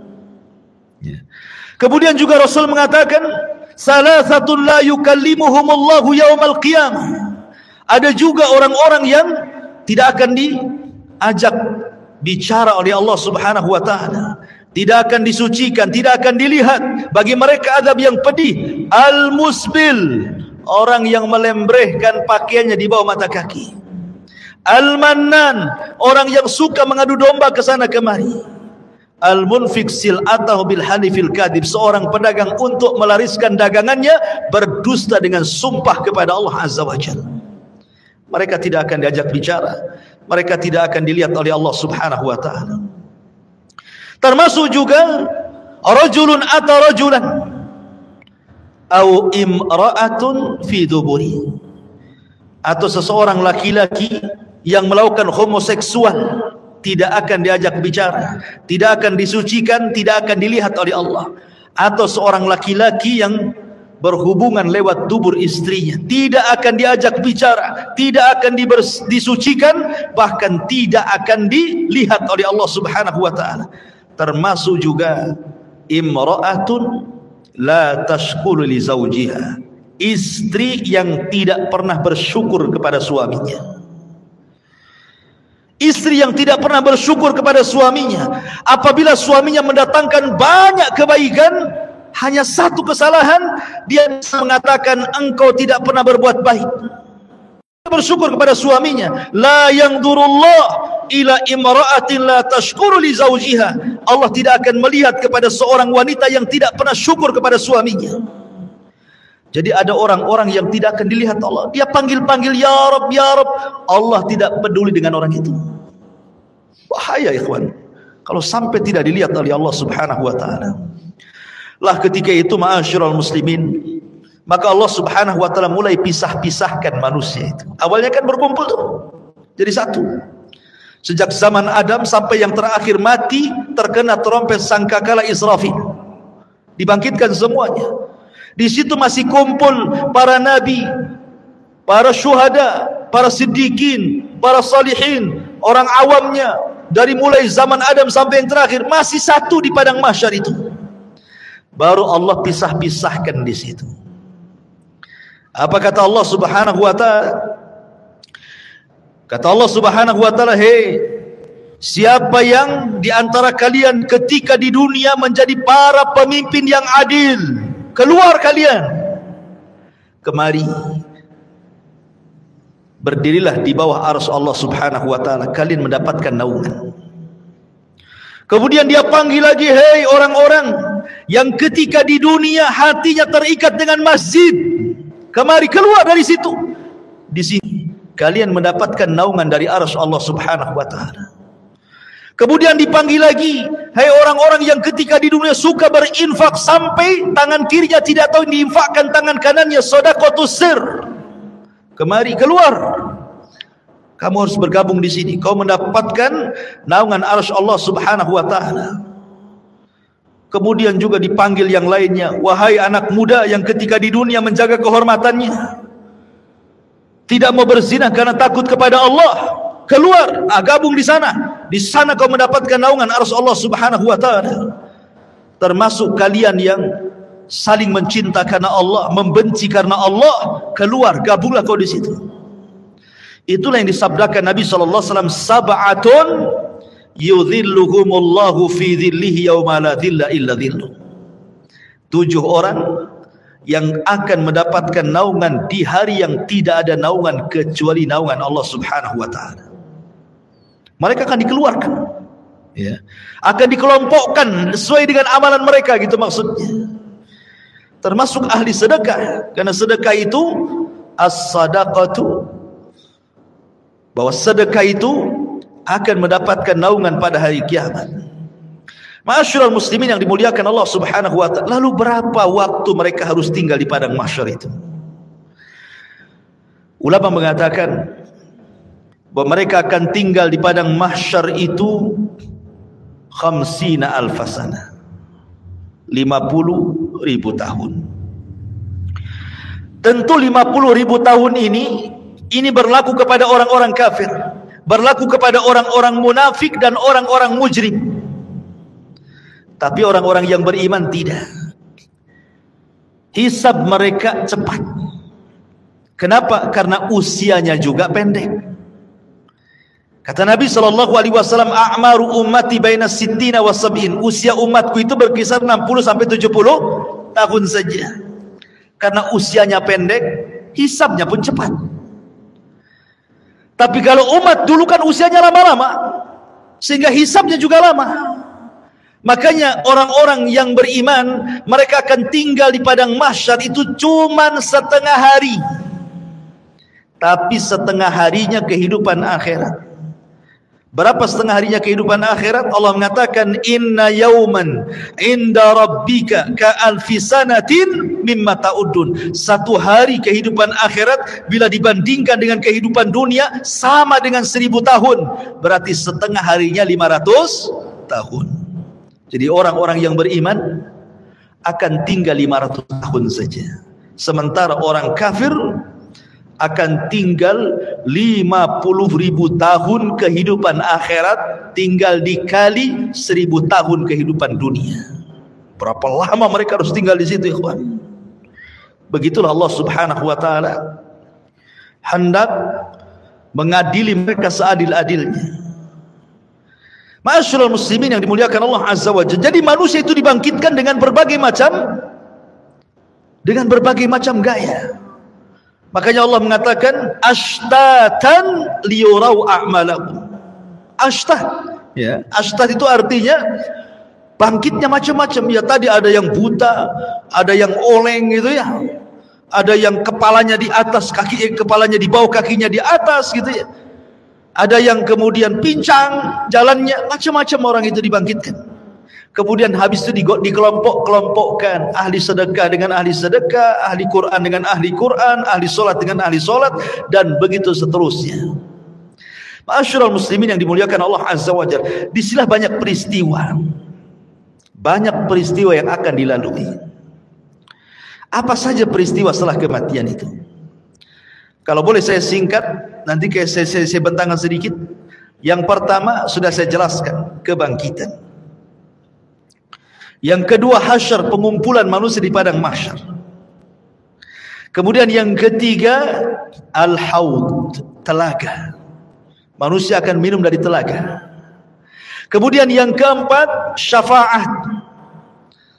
Kemudian juga Rasul mengatakan, salasatun la yukallimuhumullahu yaumal qiyamah. Ada juga orang-orang yang tidak akan diajak bicara oleh Allah Subhanahu wa ta'ala, tidak akan disucikan, tidak akan dilihat. Bagi mereka azab yang pedih. Al-musbil, orang yang melembrehkan pakaiannya di bawah mata kaki. Al-mannan, orang yang suka mengadu domba ke sana kemari. Al-munfik sil'atahu bil hanifil kadib, seorang pedagang untuk melariskan dagangannya berdusta dengan sumpah kepada Allah Azza wa Jalla. Mereka tidak akan diajak bicara, mereka tidak akan dilihat oleh Allah Subhanahu wa ta'ala. Termasuk juga rajulun ata rajulan au imra'atun fi duburi, atau seseorang laki-laki yang melakukan homoseksual, tidak akan diajak bicara, tidak akan disucikan, tidak akan dilihat oleh Allah. Atau seorang laki-laki yang berhubungan lewat dubur istrinya, tidak akan diajak bicara, tidak akan disucikan, bahkan tidak akan dilihat oleh Allah Subhanahu wa ta'ala. Termasuk juga imra'atun la tashkuru li zawjiha, istri yang tidak pernah bersyukur kepada suaminya. Istri yang tidak pernah bersyukur kepada suaminya. Apabila suaminya mendatangkan banyak kebaikan, hanya satu kesalahan, dia bisa mengatakan engkau tidak pernah berbuat baik. Bersyukur kepada suaminya. La yanzurullah ila imra'atin la tashkuru li zawjiha. Allah tidak akan melihat kepada seorang wanita yang tidak pernah syukur kepada suaminya. Jadi ada orang-orang yang tidak akan dilihat Allah. Dia panggil-panggil ya Rabb, ya Rabb, Allah tidak peduli dengan orang itu. Bahaya ikhwan, kalau sampai tidak dilihat oleh Allah Subhanahu wa ta'ala. Lah ketika itu ma'asyiral muslimin, maka Allah Subhanahu wa ta'ala mulai pisah-pisahkan manusia itu. Awalnya kan berkumpul tuh, jadi satu. Sejak zaman Adam sampai yang terakhir mati terkena trompet sangkakala Israfil, dibangkitkan semuanya. Di situ masih kumpul para nabi, para syuhada, para siddiqin, para salihin, orang awamnya. Dari mulai zaman Adam sampai yang terakhir masih satu di padang mahsyar itu. Baru Allah pisah-pisahkan di situ. Apa kata Allah Subhanahu wa ta'ala? Kata Allah Subhanahu wa ta'ala, hei, siapa yang di antara kalian ketika di dunia menjadi para pemimpin yang adil, keluar kalian kemari, berdirilah di bawah arsy Allah Subhanahu wa ta'ala, kalian mendapatkan naungan. Kemudian dia panggil lagi, hei orang-orang yang ketika di dunia hatinya terikat dengan masjid, kemari, keluar dari situ. Di sini kalian mendapatkan naungan dari arsy Allah Subhanahu wa ta'ala. Kemudian dipanggil lagi, hai orang-orang yang ketika di dunia suka berinfak sampai tangan kirinya tidak tahu diinfakkan tangan kanannya, sedekahus sir. Kemari, keluar. Kamu harus bergabung di sini. Kau mendapatkan naungan arsy Allah Subhanahu wa taala. Kemudian juga dipanggil yang lainnya, wahai anak muda yang ketika di dunia menjaga kehormatannya, tidak mau berzina karena takut kepada Allah, keluar, gabung di sana. Di sana kau mendapatkan naungan arsy Allah Subhanahu wa taala. Termasuk kalian yang saling mencinta karena Allah, membenci karena Allah, keluar, gabunglah kau di situ. Itulah yang disabdakan Nabi sallallahu alaihi wasallam, sab'atun yudhilluhumullahu fi dhillihi yauma la dhilla illa dhilluh. 7 orang yang akan mendapatkan naungan di hari yang tidak ada naungan kecuali naungan Allah Subhanahu wa taala. Mereka akan dikeluarkan, ya. Akan dikelompokkan sesuai dengan amalan mereka, gitu maksudnya. Termasuk ahli sedekah, karena sedekah itu as-sadaqatu, bahwa sedekah itu akan mendapatkan naungan pada hari kiamat. Ma'asyiral muslimin yang dimuliakan Allah Subhanahu wa taala, lalu berapa waktu mereka harus tinggal di padang mahsyar itu? Ulama mengatakan bahwa mereka akan tinggal di padang mahsyar itu 50 alfasana, 50.000 tahun. Tentu 50.000 tahun ini berlaku kepada orang-orang kafir, berlaku kepada orang-orang munafik dan orang-orang mujrim. Tapi orang-orang yang beriman tidak. Hisab mereka cepat. Kenapa? Karena usianya juga pendek. Kata Nabi SAW, a'maru ummati baina sittina wa sab'in. Usia umatku itu berkisar 60 sampai 70 tahun saja. Karena usianya pendek, hisabnya pun cepat. Tapi kalau umat dulu kan usianya lama-lama, sehingga hisabnya juga lama. Makanya orang-orang yang beriman, mereka akan tinggal di padang mahsyar itu cuman setengah hari. Tapi setengah harinya kehidupan akhirat. Berapa setengah harinya kehidupan akhirat? Allah mengatakan, inna yauman inda rabbika ka alfi sanatin mimma ta'udun. Satu hari kehidupan akhirat bila dibandingkan dengan kehidupan dunia sama dengan 1000 tahun. Berarti setengah harinya 500 tahun. Jadi orang-orang yang beriman akan tinggal 500 tahun saja. Sementara orang kafir akan tinggal 50.000 tahun kehidupan akhirat, tinggal dikali 1000 tahun kehidupan dunia. Berapa lama mereka harus tinggal di situ, ikhwan? Begitulah Allah Subhanahu wa taala hendak mengadili mereka seadil-adilnya. Ma'asyiral muslimin yang dimuliakan Allah Azza wa Jalla. Jadi manusia itu dibangkitkan dengan berbagai macam gaya. Makanya Allah mengatakan ashtatan liyurau a'malakum. Ashtah, ya. Ashtah itu artinya bangkitnya macam-macam. Ya, tadi ada yang buta, ada yang oleng gitu ya. Ada yang kepalanya di atas, kepalanya di bawah, kakinya di atas gitu ya. Ada yang kemudian pincang jalannya, macam-macam orang itu dibangkitkan. Kemudian habis itu dikelompok-kelompokkan, ahli sedekah dengan ahli sedekah, ahli Quran dengan ahli Quran, ahli solat dengan ahli solat, dan begitu seterusnya. Ma'asyiral muslimin yang dimuliakan Allah Azza wa Jalla, disinilah banyak peristiwa yang akan dilalui. Apa saja peristiwa setelah kematian itu? Kalau boleh saya singkat, nanti saya bentangkan sedikit. Yang pertama sudah saya jelaskan, kebangkitan. Yang kedua, hasyar, pengumpulan manusia di padang mahsyar. Kemudian yang ketiga, al-haud, telaga. Manusia akan minum dari telaga. Kemudian yang keempat,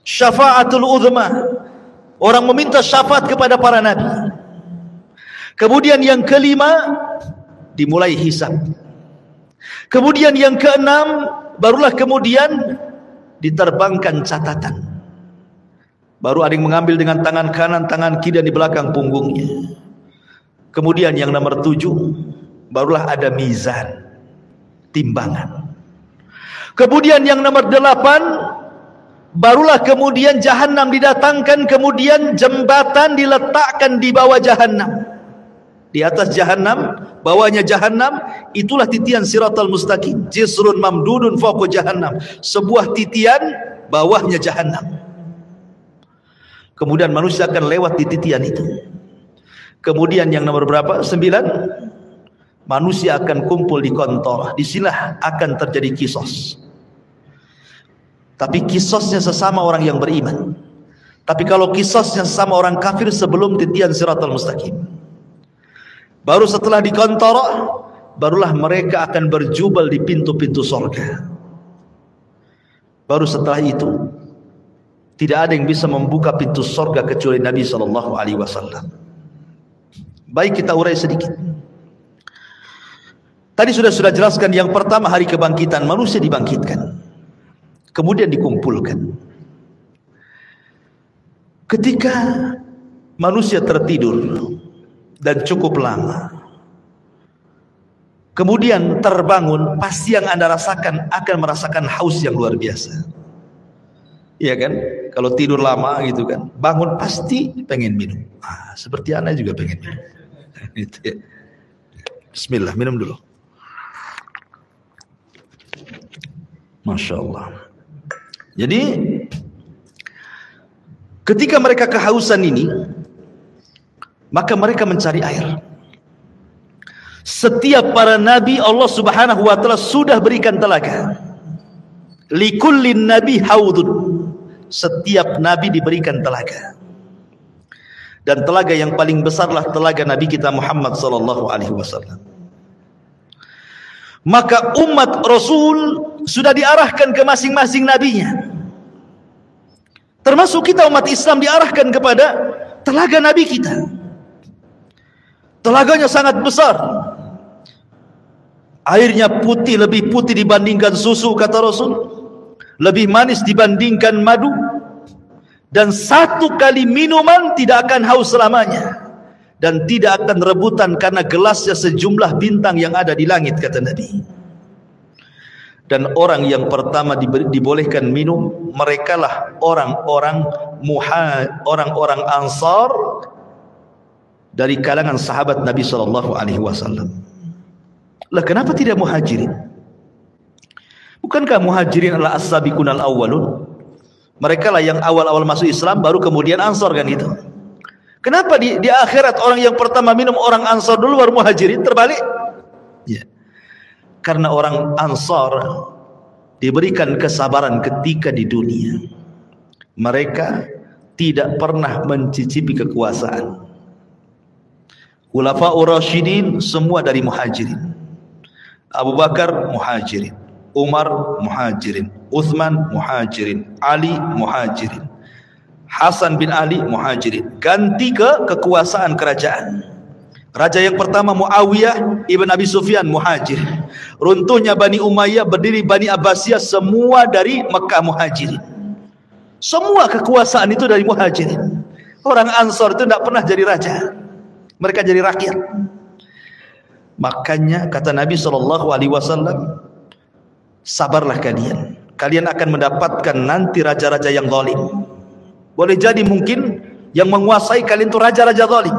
syafa'atul uzma. Orang meminta syafaat kepada para nabi. Kemudian yang kelima, dimulai hisab. Kemudian yang keenam, barulah kemudian diterbangkan catatan. Baru ada yang mengambil dengan tangan kanan, tangan kiri, dan di belakang punggungnya. Kemudian yang nomor 7, barulah ada mizan, timbangan. Kemudian yang nomor 8, barulah kemudian jahanam didatangkan, kemudian jembatan diletakkan di bawah jahanam. Di atas jahanam bawahnya jahannam, itulah titian siratal mustaqim. Jisrun mamdudun fawqa jahannam, sebuah titian bawahnya jahannam. Kemudian manusia akan lewat di titian itu. Kemudian yang nomor berapa? 9. Manusia akan kumpul di kontor. Disinilah akan terjadi kisos. Tapi kisosnya sesama orang yang beriman. Tapi kalau kisosnya sesama orang kafir sebelum titian siratal mustaqim. Baru setelah di kontor, barulah mereka akan berjubel di pintu-pintu surga. Baru setelah itu, tidak ada yang bisa membuka pintu surga kecuali Nabi SAW. Baik, kita urai sedikit. Tadi sudah jelaskan yang pertama hari kebangkitan, manusia dibangkitkan. Kemudian dikumpulkan. Ketika manusia tertidur dan cukup lama, kemudian terbangun, pasti yang Anda rasakan akan merasakan haus yang luar biasa. Iya kan? Kalau tidur lama gitu kan, bangun pasti pengen minum. Seperti Anda juga pengen minum. Bismillah, minum dulu. Masya Allah. Jadi ketika mereka kehausan ini, maka mereka mencari air. Setiap para nabi Allah Subhanahu wa taala sudah berikan telaga. Likullin nabi haudun. Setiap nabi diberikan telaga. Dan telaga yang paling besarlah telaga Nabi kita Muhammad sallallahu alaihi wasallam. Maka umat Rasul sudah diarahkan ke masing-masing nabinya. Termasuk kita umat Islam diarahkan kepada telaga Nabi kita. Telaganya sangat besar. Airnya putih, lebih putih dibandingkan susu, kata Rasul. Lebih manis dibandingkan madu. Dan satu kali minuman tidak akan haus selamanya. Dan tidak akan rebutan karena gelasnya sejumlah bintang yang ada di langit, kata Nabi. Dan orang yang pertama dibolehkan minum, merekalah orang-orang Ansar dari kalangan sahabat Nabi SAW. Lah kenapa tidak Muhajirin? Bukankah Muhajirin adalah as-sabiqun al-awwalun? Mereka lah yang awal-awal masuk Islam, baru kemudian Ansar kan itu. Kenapa di akhirat orang yang pertama minum orang Ansar dulu baru Muhajirin? Terbalik? Ya. Karena orang Ansar diberikan kesabaran ketika di dunia. Mereka tidak pernah mencicipi kekuasaan. Khulafaur Rasyidin semua dari Muhajirin. Abu Bakar Muhajirin, Umar Muhajirin, Uthman Muhajirin, Ali Muhajirin, Hasan bin Ali Muhajirin. Ganti ke kekuasaan kerajaan. Raja yang pertama Muawiyah ibn Abi Sufyan Muhajir. Runtuhnya Bani Umayyah, berdiri Bani Abbasiyah, semua dari Mekah Muhajirin. Semua kekuasaan itu dari Muhajirin. Orang Ansar itu tidak pernah jadi raja. Mereka jadi rakyat. Makanya kata Nabi SAW, sabarlah kalian. Kalian akan mendapatkan nanti raja-raja yang zalim. Boleh jadi mungkin yang menguasai kalian itu raja-raja zalim.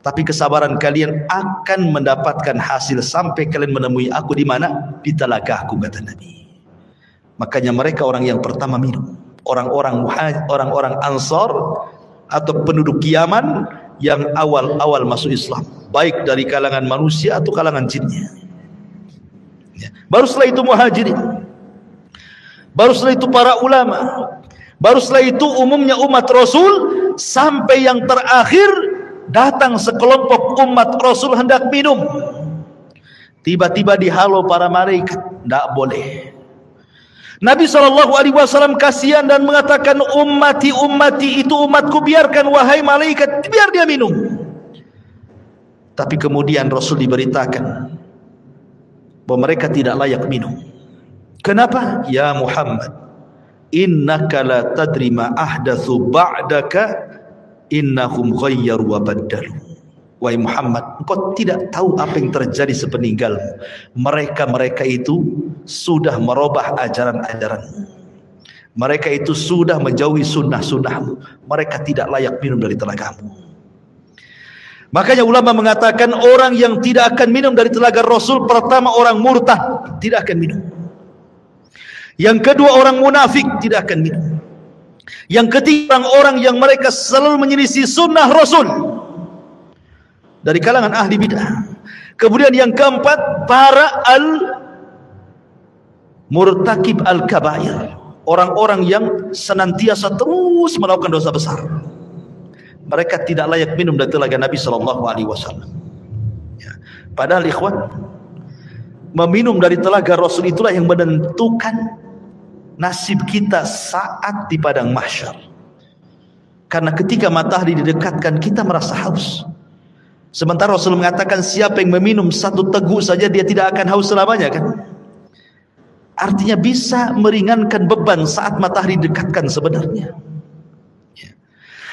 Tapi kesabaran kalian akan mendapatkan hasil sampai kalian menemui aku di mana? Di telagaku, kata Nabi. Makanya mereka orang yang pertama minum. Orang-orang Ansar atau penduduk Yaman yang awal-awal masuk Islam, baik dari kalangan manusia atau kalangan jinnya. Ya. Baru setelah itu Muhajirin. Baru setelah itu para ulama. Baru setelah itu umumnya umat Rasul, sampai yang terakhir datang sekelompok umat Rasul hendak minum. Tiba-tiba dihalau para malaikat, tidak boleh. Nabi SAW kasihan dan mengatakan, ummati itu umatku, biarkan wahai malaikat, biar dia minum. Tapi kemudian Rasul diberitakan bahwa mereka tidak layak minum. Kenapa? Ya Muhammad, innaka la tadri ma ahdatsu ba'daka, innahum ghayyaru wa baddalu. Wahai Muhammad, engkau tidak tahu apa yang terjadi sepeninggalmu. Mereka itu sudah merubah ajaran-ajaranmu. Mereka itu sudah menjauhi sunnah-sunnahmu. Mereka tidak layak minum dari telagamu. Makanya ulama mengatakan orang yang tidak akan minum dari telaga Rasul, pertama orang murtad, tidak akan minum. Yang kedua orang munafik, tidak akan minum. Yang ketiga orang yang mereka selalu menyelisih sunnah Rasul dari kalangan ahli bidah. Kemudian yang keempat, para murtakib al-kabair, orang-orang yang senantiasa terus melakukan dosa besar. Mereka tidak layak minum dari telaga Nabi SAW. Ya. Padahal ikhwan, meminum dari telaga Rasul itulah yang menentukan nasib kita saat di padang mahsyar. Karena ketika matahari didekatkan, kita merasa haus. Sementara Rasul mengatakan siapa yang meminum satu teguk saja dia tidak akan haus selamanya, kan? Artinya bisa meringankan beban saat matahari didekatkan sebenarnya.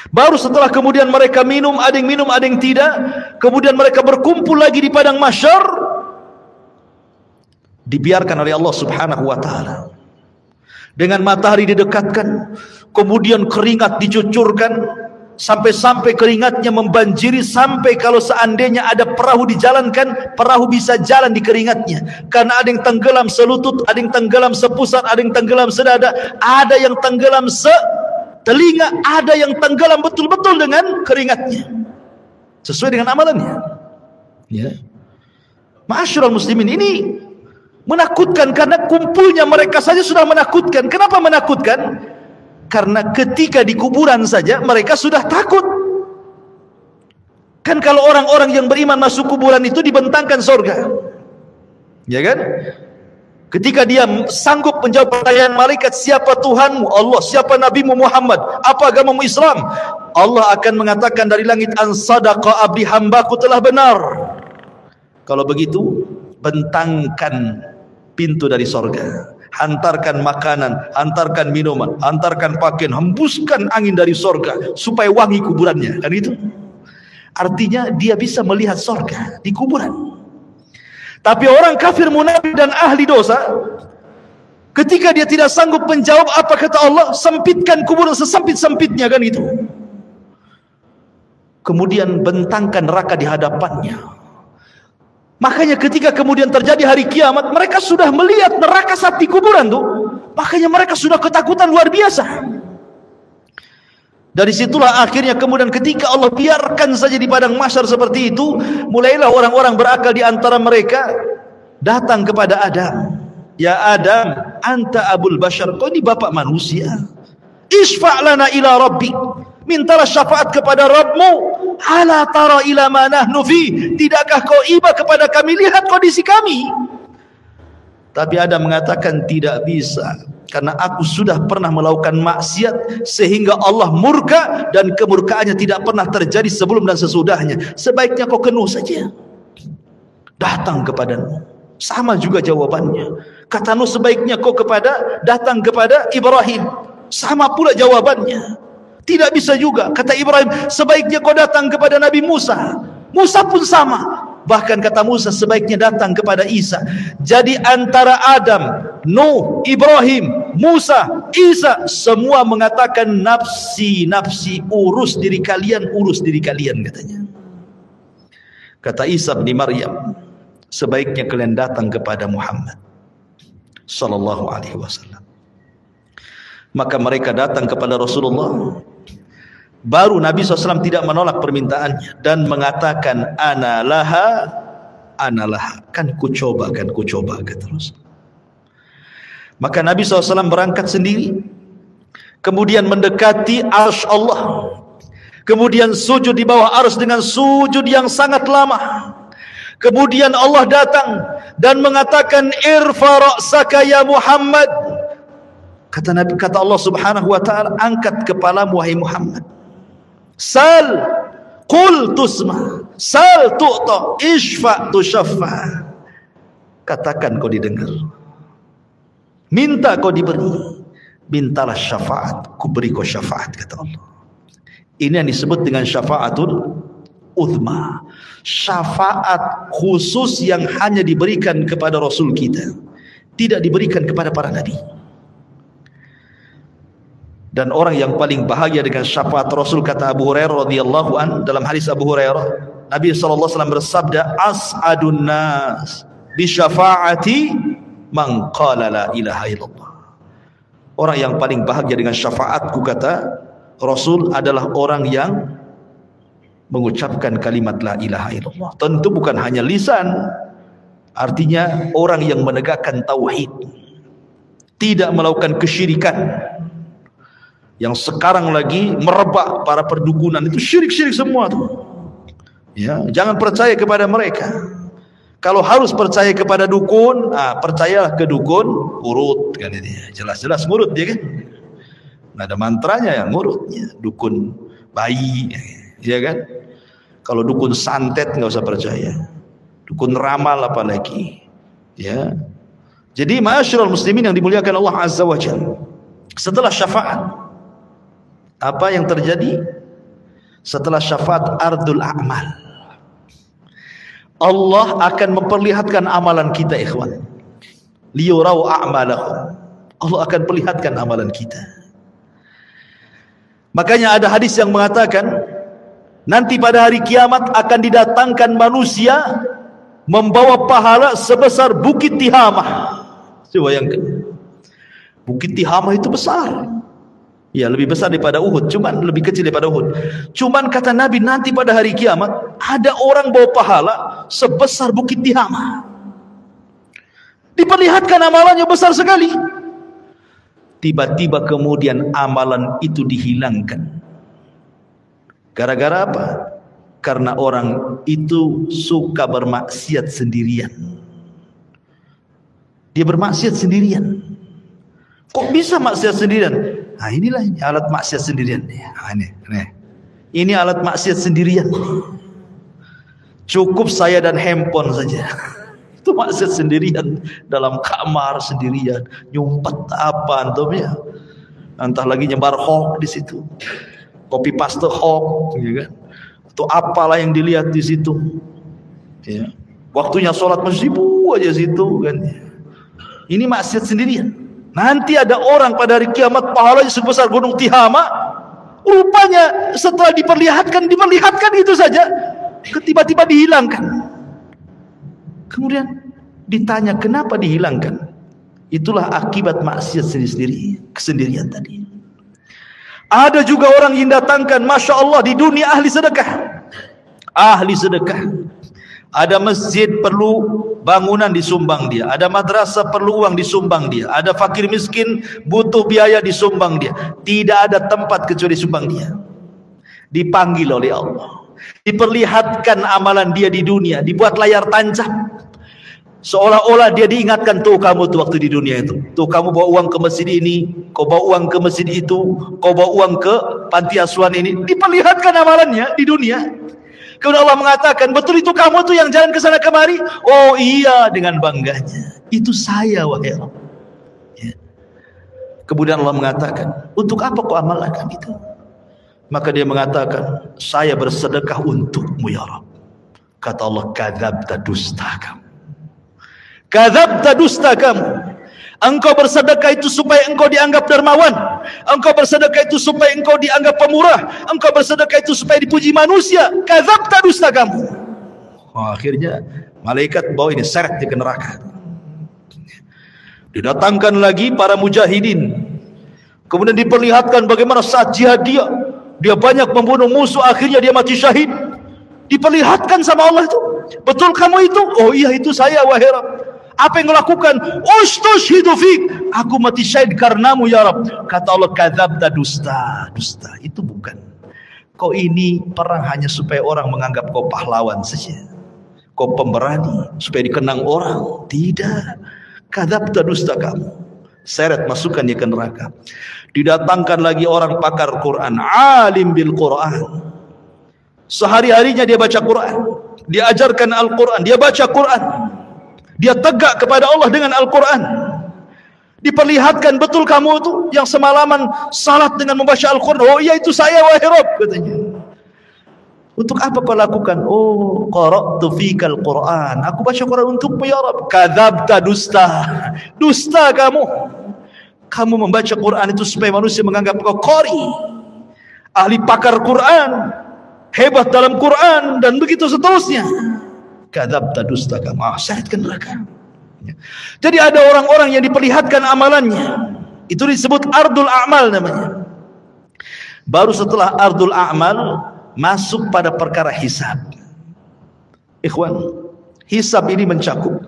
Baru setelah kemudian mereka minum, ada yang tidak, kemudian mereka berkumpul lagi di padang mahsyar, dibiarkan oleh Allah Subhanahu wa taala. Dengan matahari didekatkan, kemudian keringat dicucurkan, sampai-sampai keringatnya membanjiri, sampai kalau seandainya ada perahu dijalankan, perahu bisa jalan di keringatnya. Karena ada yang tenggelam selutut, ada yang tenggelam sepusat, ada yang tenggelam sedada, ada yang tenggelam telinga, ada yang tenggelam betul-betul dengan keringatnya sesuai dengan amalannya. Ya. Ma'asyiral muslimin, ini menakutkan karena kumpulnya mereka saja sudah menakutkan. Kenapa menakutkan? Karena ketika di kuburan saja mereka sudah takut. Kan kalau orang-orang yang beriman masuk kuburan itu dibentangkan surga, ya kan? Ketika dia sanggup menjawab pertanyaan malaikat, siapa Tuhanmu? Allah. Siapa Nabimu Muhammad? Apa agamamu? Islam. Allah akan mengatakan dari langit, an sadaqa abdi, hambaku telah benar. Kalau begitu, bentangkan pintu dari sorga, hantarkan makanan, hantarkan minuman, hantarkan pakaian, hembuskan angin dari sorga supaya wangi kuburannya. Kan itu artinya dia bisa melihat sorga di kuburan. Tapi orang kafir, munafik dan ahli dosa, ketika dia tidak sanggup menjawab apa kata Allah, sempitkan kuburan sesempit-sempitnya, kan itu. Kemudian bentangkan neraka di hadapannya. Makanya ketika kemudian terjadi hari kiamat, mereka sudah melihat neraka saat di kuburan tuh. Makanya mereka sudah ketakutan luar biasa. Dari situlah akhirnya kemudian ketika Allah biarkan saja di padang mahsyar seperti itu, mulailah orang-orang berakal di antara mereka datang kepada Adam. Ya Adam, anta abul bashar, kau ini bapak manusia. Isfa' lana ila rabbik, mintalah syafaat kepada Rabbmu. Ala tara ila ma nahnu fi, tidakkah kau iba kepada kami, lihat kondisi kami. Tapi Adam mengatakan tidak bisa, karena aku sudah pernah melakukan maksiat sehingga Allah murka, dan kemurkaannya tidak pernah terjadi sebelum dan sesudahnya. Sebaiknya kau kenuh saja, datang kepadamu. Sama juga jawabannya. Kata Nuh, sebaiknya kau datang kepada Ibrahim. Sama pula jawabannya. Tidak bisa juga. Kata Ibrahim, sebaiknya kau datang kepada Nabi Musa. Musa pun sama. Bahkan kata Musa, sebaiknya datang kepada Isa. Jadi antara Adam, Nuh, Ibrahim, Musa, Isa, semua mengatakan nafsi, nafsi, urus diri kalian, katanya. Kata Isa bin Maryam, sebaiknya kalian datang kepada Muhammad sallallahu alaihi wasallam. Maka mereka datang kepada Rasulullah. Baru Nabi SAW tidak menolak permintaannya dan mengatakan ana laha, kan ku coba, kata Rasul. Maka Nabi SAW berangkat sendiri, kemudian mendekati arsy Allah, kemudian sujud di bawah arsy dengan sujud yang sangat lama. Kemudian Allah datang dan mengatakan irfa ra'saka ya Muhammad. Kata Allah Subhanahu wa taala, angkat kepalamu wahai Muhammad. Sal qul tusma, sal tu'ta, ishfa tushaffa. Katakan kau didengar, minta kau diberi, mintalah syafaat, ku beri kau syafaat, kata Allah. Ini yang disebut dengan syafaatul uzma, syafaat khusus yang hanya diberikan kepada Rasul kita, tidak diberikan kepada para nabi. Dan orang yang paling bahagia dengan syafaat Rasul, kata Abu Hurairah radhiyallahu an dalam hadis Abu Hurairah, Nabi SAW bersabda, as'adun nas bi syafaati man qala la ilaha illallah. Orang yang paling bahagia dengan syafaatku, kata Rasul, adalah orang yang mengucapkan kalimat la ilaha illallah. Tentu bukan hanya lisan, artinya orang yang menegakkan tauhid, tidak melakukan kesyirikan. Yang sekarang lagi merebak para perdukunan itu syirik-syirik semua tuh. Ya, jangan percaya kepada mereka. Kalau harus percaya kepada dukun, percayalah ke dukun urut kan ini. Jelas-jelas ngurut dia kan. Nah, ada mantranya yang ngurutnya, dukun bayi, ya kan. Kalau dukun santet nggak usah percaya. Dukun ramal apalagi. Ya. Jadi ma'asyiral muslimin yang dimuliakan Allah Azza wa Jalla. Setelah syafaat, apa yang terjadi? Setelah syafaat ardul a'mal. Allah akan memperlihatkan amalan kita, ikhwan. Liyurau a'malahum. Allah akan perlihatkan amalan kita. Makanya ada hadis yang mengatakan, nanti pada hari kiamat akan didatangkan manusia membawa pahala sebesar Bukit Tihamah. Coba bayangkan. Bukit Tihamah itu besar. Ya, lebih besar daripada Uhud, cuman lebih kecil daripada Uhud. Cuman kata Nabi, nanti pada hari kiamat ada orang bawa pahala sebesar Bukit Tihamah. Diperlihatkan amalannya besar sekali. Tiba-tiba kemudian amalan itu dihilangkan. Gara-gara apa? Karena orang itu suka bermaksiat sendirian. Dia bermaksiat sendirian. Kok bisa maksiat sendirian? Nah, inilah alat maksiat sendirian. Ini alat maksiat sendirian. Cukup saya dan handphone saja. Itu maksiat sendirian, dalam kamar sendirian, nyumpet apa antum ya. Entah lagi nyebar hoax di situ. Copy paste hoax, ya kan? Atau apalah yang dilihat di situ. Ya. Waktunya sholat masjibu aja situ kan. Ini maksiat sendirian. Nanti ada orang pada hari kiamat pahalanya sebesar gunung Tihamah. Rupanya setelah diperlihatkan itu saja, tiba-tiba dihilangkan. Kemudian ditanya kenapa dihilangkan? Itulah akibat maksiat sendiri, kesendirian tadi. Ada juga orang yang datangkan, masya Allah, di dunia ahli sedekah. Ahli sedekah. Ada masjid perlu bangunan disumbang dia, ada madrasah perlu uang disumbang dia, ada fakir miskin butuh biaya disumbang dia. Tidak ada tempat kecuali disumbang dia. Dipanggil oleh Allah, diperlihatkan amalan dia di dunia, dibuat layar tancap, seolah-olah dia diingatkan, tuh kamu tuh waktu di dunia itu, tuh kamu bawa uang ke masjid ini, kau bawa uang ke masjid itu, kau bawa uang ke panti asuhan ini. Diperlihatkan amalannya di dunia. Kemudian Allah mengatakan, betul itu kamu tuh yang jalan ke sana kemari? Oh iya, dengan bangganya. Itu saya, wahai Allah. Ya. Kemudian Allah mengatakan, untuk apa kau amalkan itu? Maka dia mengatakan, saya bersedekah untukmu ya Rabb. Kata Allah, kadzabta, dusta kamu. Kadzabta, dusta kamu. Engkau bersedekah itu supaya engkau dianggap dermawan. Engkau bersedekah itu supaya engkau dianggap pemurah. Engkau bersedekah itu supaya dipuji manusia. Kadzabta, dusta kamu. Akhirnya malaikat bawa ini seret ke neraka. Didatangkan lagi para mujahidin. Kemudian diperlihatkan bagaimana saat jihad dia banyak membunuh musuh, akhirnya dia mati syahid. Diperlihatkan sama Allah itu, betul kamu itu? Oh iya, itu saya, wahai Rabb. Apa yang kau lakukan? Ustushhidu fik, aku mati syahid karenamu ya Rabb. Kata Allah, kadzabta, dusta. Dusta itu bukan. Kau ini perang hanya supaya orang menganggap kau pahlawan saja, kau pemberani, supaya dikenang orang. Tidak. Kadzabta, dusta kamu. Seret, masukkan dia ke neraka. Didatangkan lagi orang pakar Quran, alim bil Quran. Sehari-harinya dia baca Quran, dia ajarkan Al-Quran, dia baca Quran, dia tegak kepada Allah dengan Al-Quran. Diperlihatkan, betul kamu itu yang semalaman salat dengan membaca Al-Quran? Oh iya, itu saya, wahai Rabb, katanya. Untuk apa kau lakukan? Oh, qara'tu fikal Quran, aku baca Quran untukmu ya Rabb. Kadzabta, dusta. Dusta kamu. Kamu membaca Quran itu supaya manusia menganggap kau qari, ahli pakar Quran. hebat dalam Quran, dan begitu seterusnya. Kadzabta, dusta kamu, seret ke neraka. Jadi ada orang-orang yang diperlihatkan amalannya, itu disebut ardul a'mal namanya. Baru setelah ardul a'mal masuk pada perkara hisab. Ikhwan, hisab ini mencakup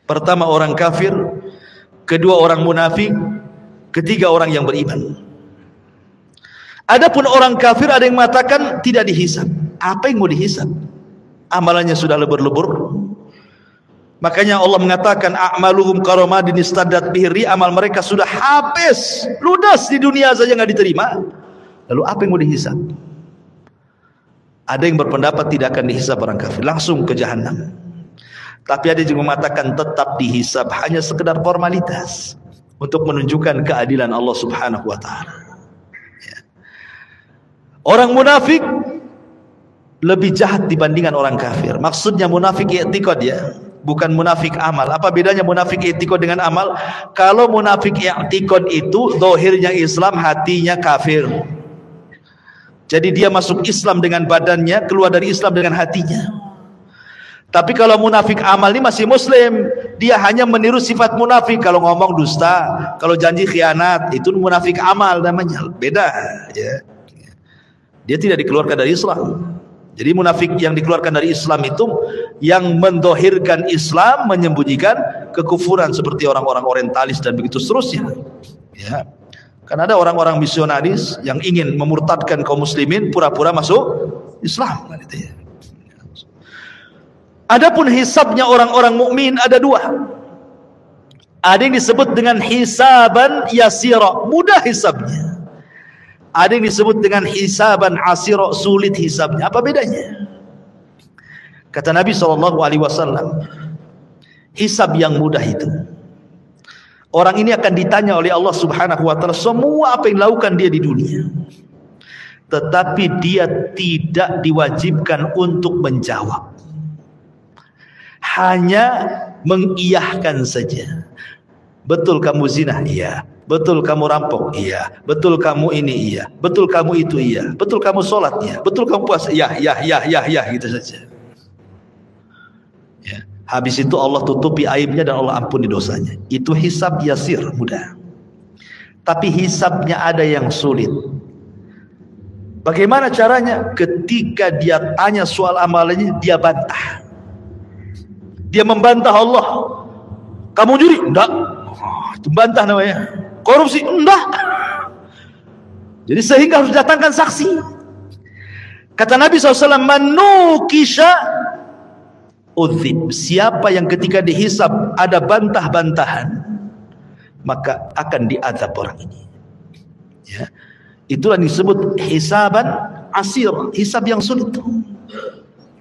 pertama orang kafir, kedua orang munafik, ketiga orang yang beriman. Adapun orang kafir ada yang mengatakan tidak dihisab. Apa yang mau dihisab? Amalannya sudah lebur-lebur. Makanya Allah mengatakan a'maluhum karamadin istaddat bihri, amal mereka sudah habis, ludas di dunia saja enggak diterima. Lalu apa yang mau dihisab? Ada yang berpendapat tidak akan dihisab orang kafir, langsung ke jahanam. Tapi ada juga mengatakan tetap dihisab, hanya sekedar formalitas untuk menunjukkan keadilan Allah Subhanahu wa taala. Orang munafik lebih jahat dibandingkan orang kafir. Maksudnya munafik i'tiqad ya, bukan munafik amal. Apa bedanya munafik i'tiqad dengan amal? Kalau munafik i'tiqad itu zahirnya Islam, hatinya kafir. Jadi dia masuk Islam dengan badannya, keluar dari Islam dengan hatinya. Tapi kalau munafik amal ini masih muslim, dia hanya meniru sifat munafik. Kalau ngomong dusta, kalau janji khianat, itu munafik amal namanya. Beda ya. Dia tidak dikeluarkan dari Islam. Jadi munafik yang dikeluarkan dari Islam itu yang mendohirkan Islam, menyembunyikan kekufuran, seperti orang-orang orientalis dan begitu seterusnya ya. Karena ada orang-orang misionaris yang ingin memurtadkan kaum muslimin, pura-pura masuk Islam gitu ya. Adapun hisabnya orang-orang mukmin ada dua. Ada yang disebut dengan hisaban yasira, mudah hisabnya. Ada yang disebut dengan hisaban asira, sulit hisabnya. Apa bedanya? Kata Nabi SAW, hisab yang mudah itu, orang ini akan ditanya oleh Allah Subhanahu wa taala semua apa yang dilakukan dia di dunia, tetapi dia tidak diwajibkan untuk menjawab, hanya mengiyahkan saja. Betul kamu zina? Iya. Betul kamu rampok? Iya. Betul kamu ini? Iya. Betul kamu itu? Iya. Betul kamu sholat? Iya. Betul kamu puasa? Iya, ya, gitu saja ya. Habis itu Allah tutupi aibnya dan Allah ampuni dosanya. Itu hisab yasir, mudah. Tapi hisabnya ada yang sulit. Bagaimana caranya? Ketika dia tanya soal amalannya, dia bantah. Dia membantah Allah. Kamu juri? Enggak. Itu bantah namanya. Korupsi? Enggak. Jadi sehingga harus datangkan saksi. Kata Nabi SAW, manukisha udzib. Siapa yang ketika dihisab ada bantah-bantahan, maka akan diazab orang ini ya. Itulah yang disebut hisaban asir, hisab yang sulit.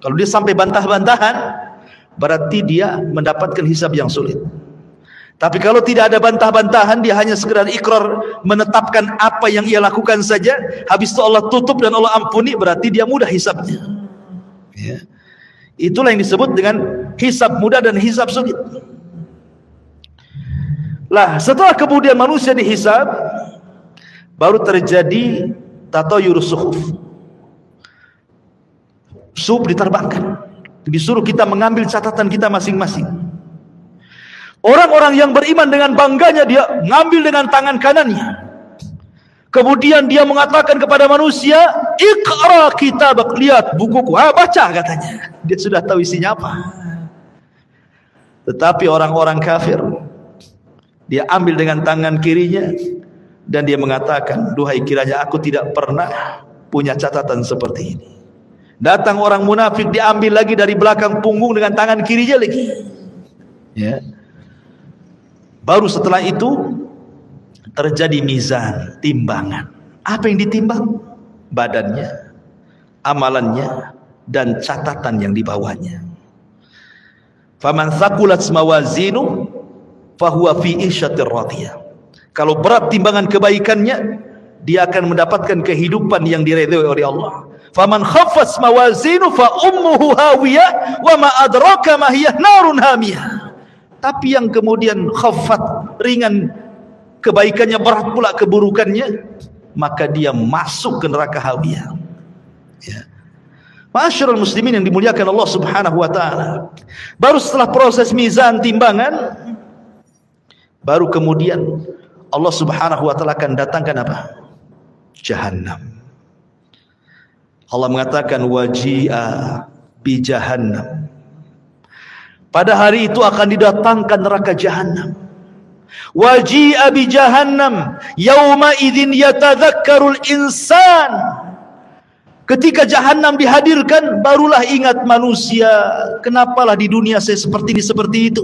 Kalau dia sampai bantah-bantahan, berarti dia mendapatkan hisab yang sulit. Tapi kalau tidak ada bantah-bantahan, dia hanya sekedar ikrar, menetapkan apa yang ia lakukan saja, habis itu Allah tutup dan Allah ampuni, berarti dia mudah hisabnya ya. Itulah yang disebut dengan hisab mudah dan hisab sulit. Lah setelah kemudian manusia dihisab, baru terjadi tatayurus suhuf. Suhuf diterbangkan, disuruh kita mengambil catatan kita masing-masing. Orang-orang yang beriman dengan bangganya dia ngambil dengan tangan kanannya. Kemudian dia mengatakan kepada manusia, "Iqra kitabak," lihat bukuku. Baca katanya. Dia sudah tahu isinya apa. Tetapi orang-orang kafir, dia ambil dengan tangan kirinya dan dia mengatakan, "Duhai kiranya aku tidak pernah punya catatan seperti ini." Datang orang munafik, diambil lagi dari belakang punggung dengan tangan kirinya lagi ya. Baru setelah itu terjadi mizan, timbangan. Apa yang ditimbang? Badannya, amalannya, dan catatan yang dibawanya. Faman thaqulat mawazinu fahuwa fi isyatir radiyah. Kalau berat timbangan kebaikannya, dia akan mendapatkan kehidupan yang diridhoi oleh Allah. Faman khaffat mawazinu fa ummuhu hawiyah wa ma adraka ma hiya narun hamiyah. Tapi yang kemudian khaffat, ringan kebaikannya, berat pula keburukannya, maka dia masuk ke neraka hawiyah. Ya. Ma'asyiral muslimin yang dimuliakan Allah Subhanahu wa taala. Baru setelah proses mizan timbangan, baru kemudian Allah Subhanahu wa taala akan datangkan apa? Jahannam. Allah mengatakan waji'a bi jahannam. Pada hari itu akan didatangkan neraka jahannam. Waji'a bi jahannam yauma idzin yatadzakkarul insan. Ketika jahannam dihadirkan, barulah ingat manusia, kenapalah di dunia saya seperti ini, seperti itu.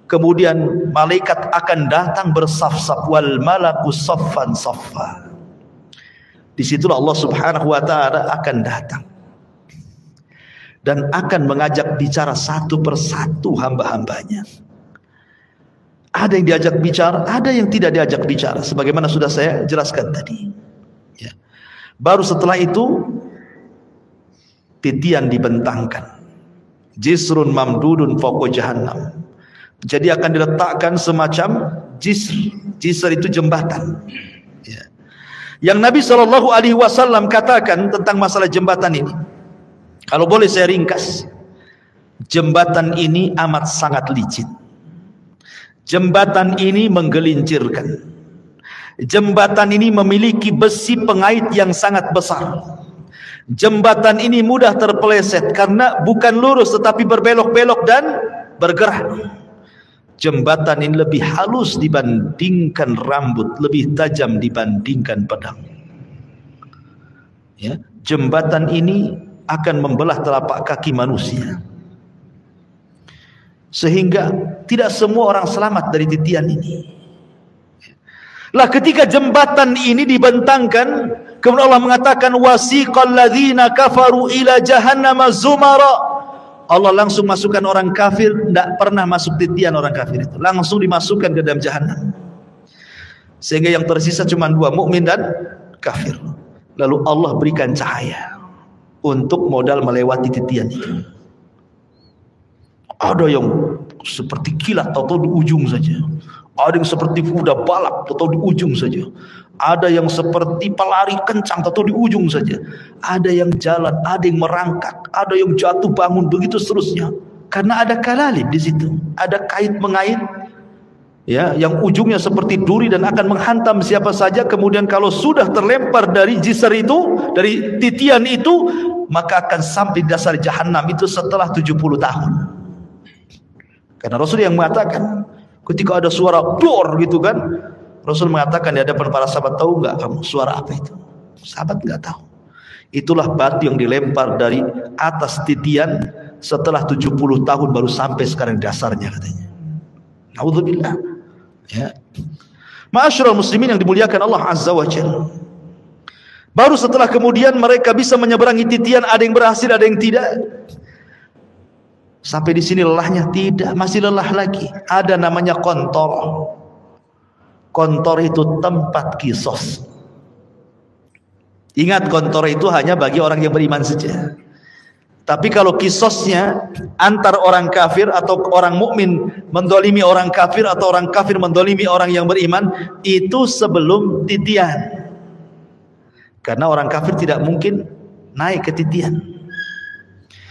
Kemudian malaikat akan datang bersaf-saf, wal malaku saffan saffa. Disitulah Allah Subhanahu wa taala akan datang dan akan mengajak bicara satu persatu hamba-hambanya. Ada yang diajak bicara, ada yang tidak diajak bicara, sebagaimana sudah saya jelaskan tadi. Ya. Baru setelah itu titian dibentangkan, jisrun mamdudun fawqa jahannam. Jadi akan diletakkan semacam jisr. Jisr itu jembatan. Ya. Yang Nabi SAW katakan tentang masalah jembatan ini, kalau boleh saya ringkas, jembatan ini amat sangat licin. Jembatan ini menggelincirkan. Jembatan ini memiliki besi pengait yang sangat besar. Jembatan ini mudah terpeleset karena bukan lurus tetapi berbelok-belok dan bergerak. Jembatan ini lebih halus dibandingkan rambut, lebih tajam dibandingkan pedang. Ya, jembatan ini akan membelah telapak kaki manusia, sehingga tidak semua orang selamat dari titian ini. Lah ketika jembatan ini dibentangkan, kemudian Allah mengatakan wasiqal ladzina kafaru ila jahannama zumara. Allah langsung masukkan orang kafir, tidak pernah masuk titian orang kafir itu, langsung dimasukkan ke dalam jahannam. Sehingga yang tersisa cuma dua, mukmin dan kafir. Lalu Allah berikan cahaya untuk modal melewati titian itu. Ada yang seperti kilat atau di ujung saja. Ada yang seperti kuda balap atau di ujung saja. Ada yang seperti pelari kencang atau di ujung saja. Ada yang jalan, ada yang merangkak, ada yang jatuh bangun, begitu seterusnya. Karena ada kalalib di situ, ada kait mengait, ya, yang ujungnya seperti duri dan akan menghantam siapa saja. Kemudian kalau sudah terlempar dari jisr itu, dari titian itu, maka akan sampai di dasar jahannam itu setelah 70 tahun. Karena Rasul yang mengatakan, ketika ada suara dor gitu kan, Rasul mengatakan di hadapan para sahabat, tahu nggak kamu suara apa itu? Sahabat nggak tahu. Itulah batu yang dilempar dari atas titian setelah 70 tahun baru sampai sekarang dasarnya katanya. Naudzubillah. Ya. Ma'asyiral muslimin yang dimuliakan Allah Azza wa Jalla. Baru setelah kemudian mereka bisa menyeberangi titian, ada yang berhasil, ada yang tidak. Sampai di sini lelahnya? Tidak, masih lelah lagi. Ada namanya kontor. Kontor itu tempat kisos. Ingat, kontor itu hanya bagi orang yang beriman saja. Tapi kalau kisosnya antar orang kafir atau orang mukmin mendolimi orang kafir atau orang kafir mendolimi orang yang beriman, itu sebelum titian. Karena orang kafir tidak mungkin naik ke titian.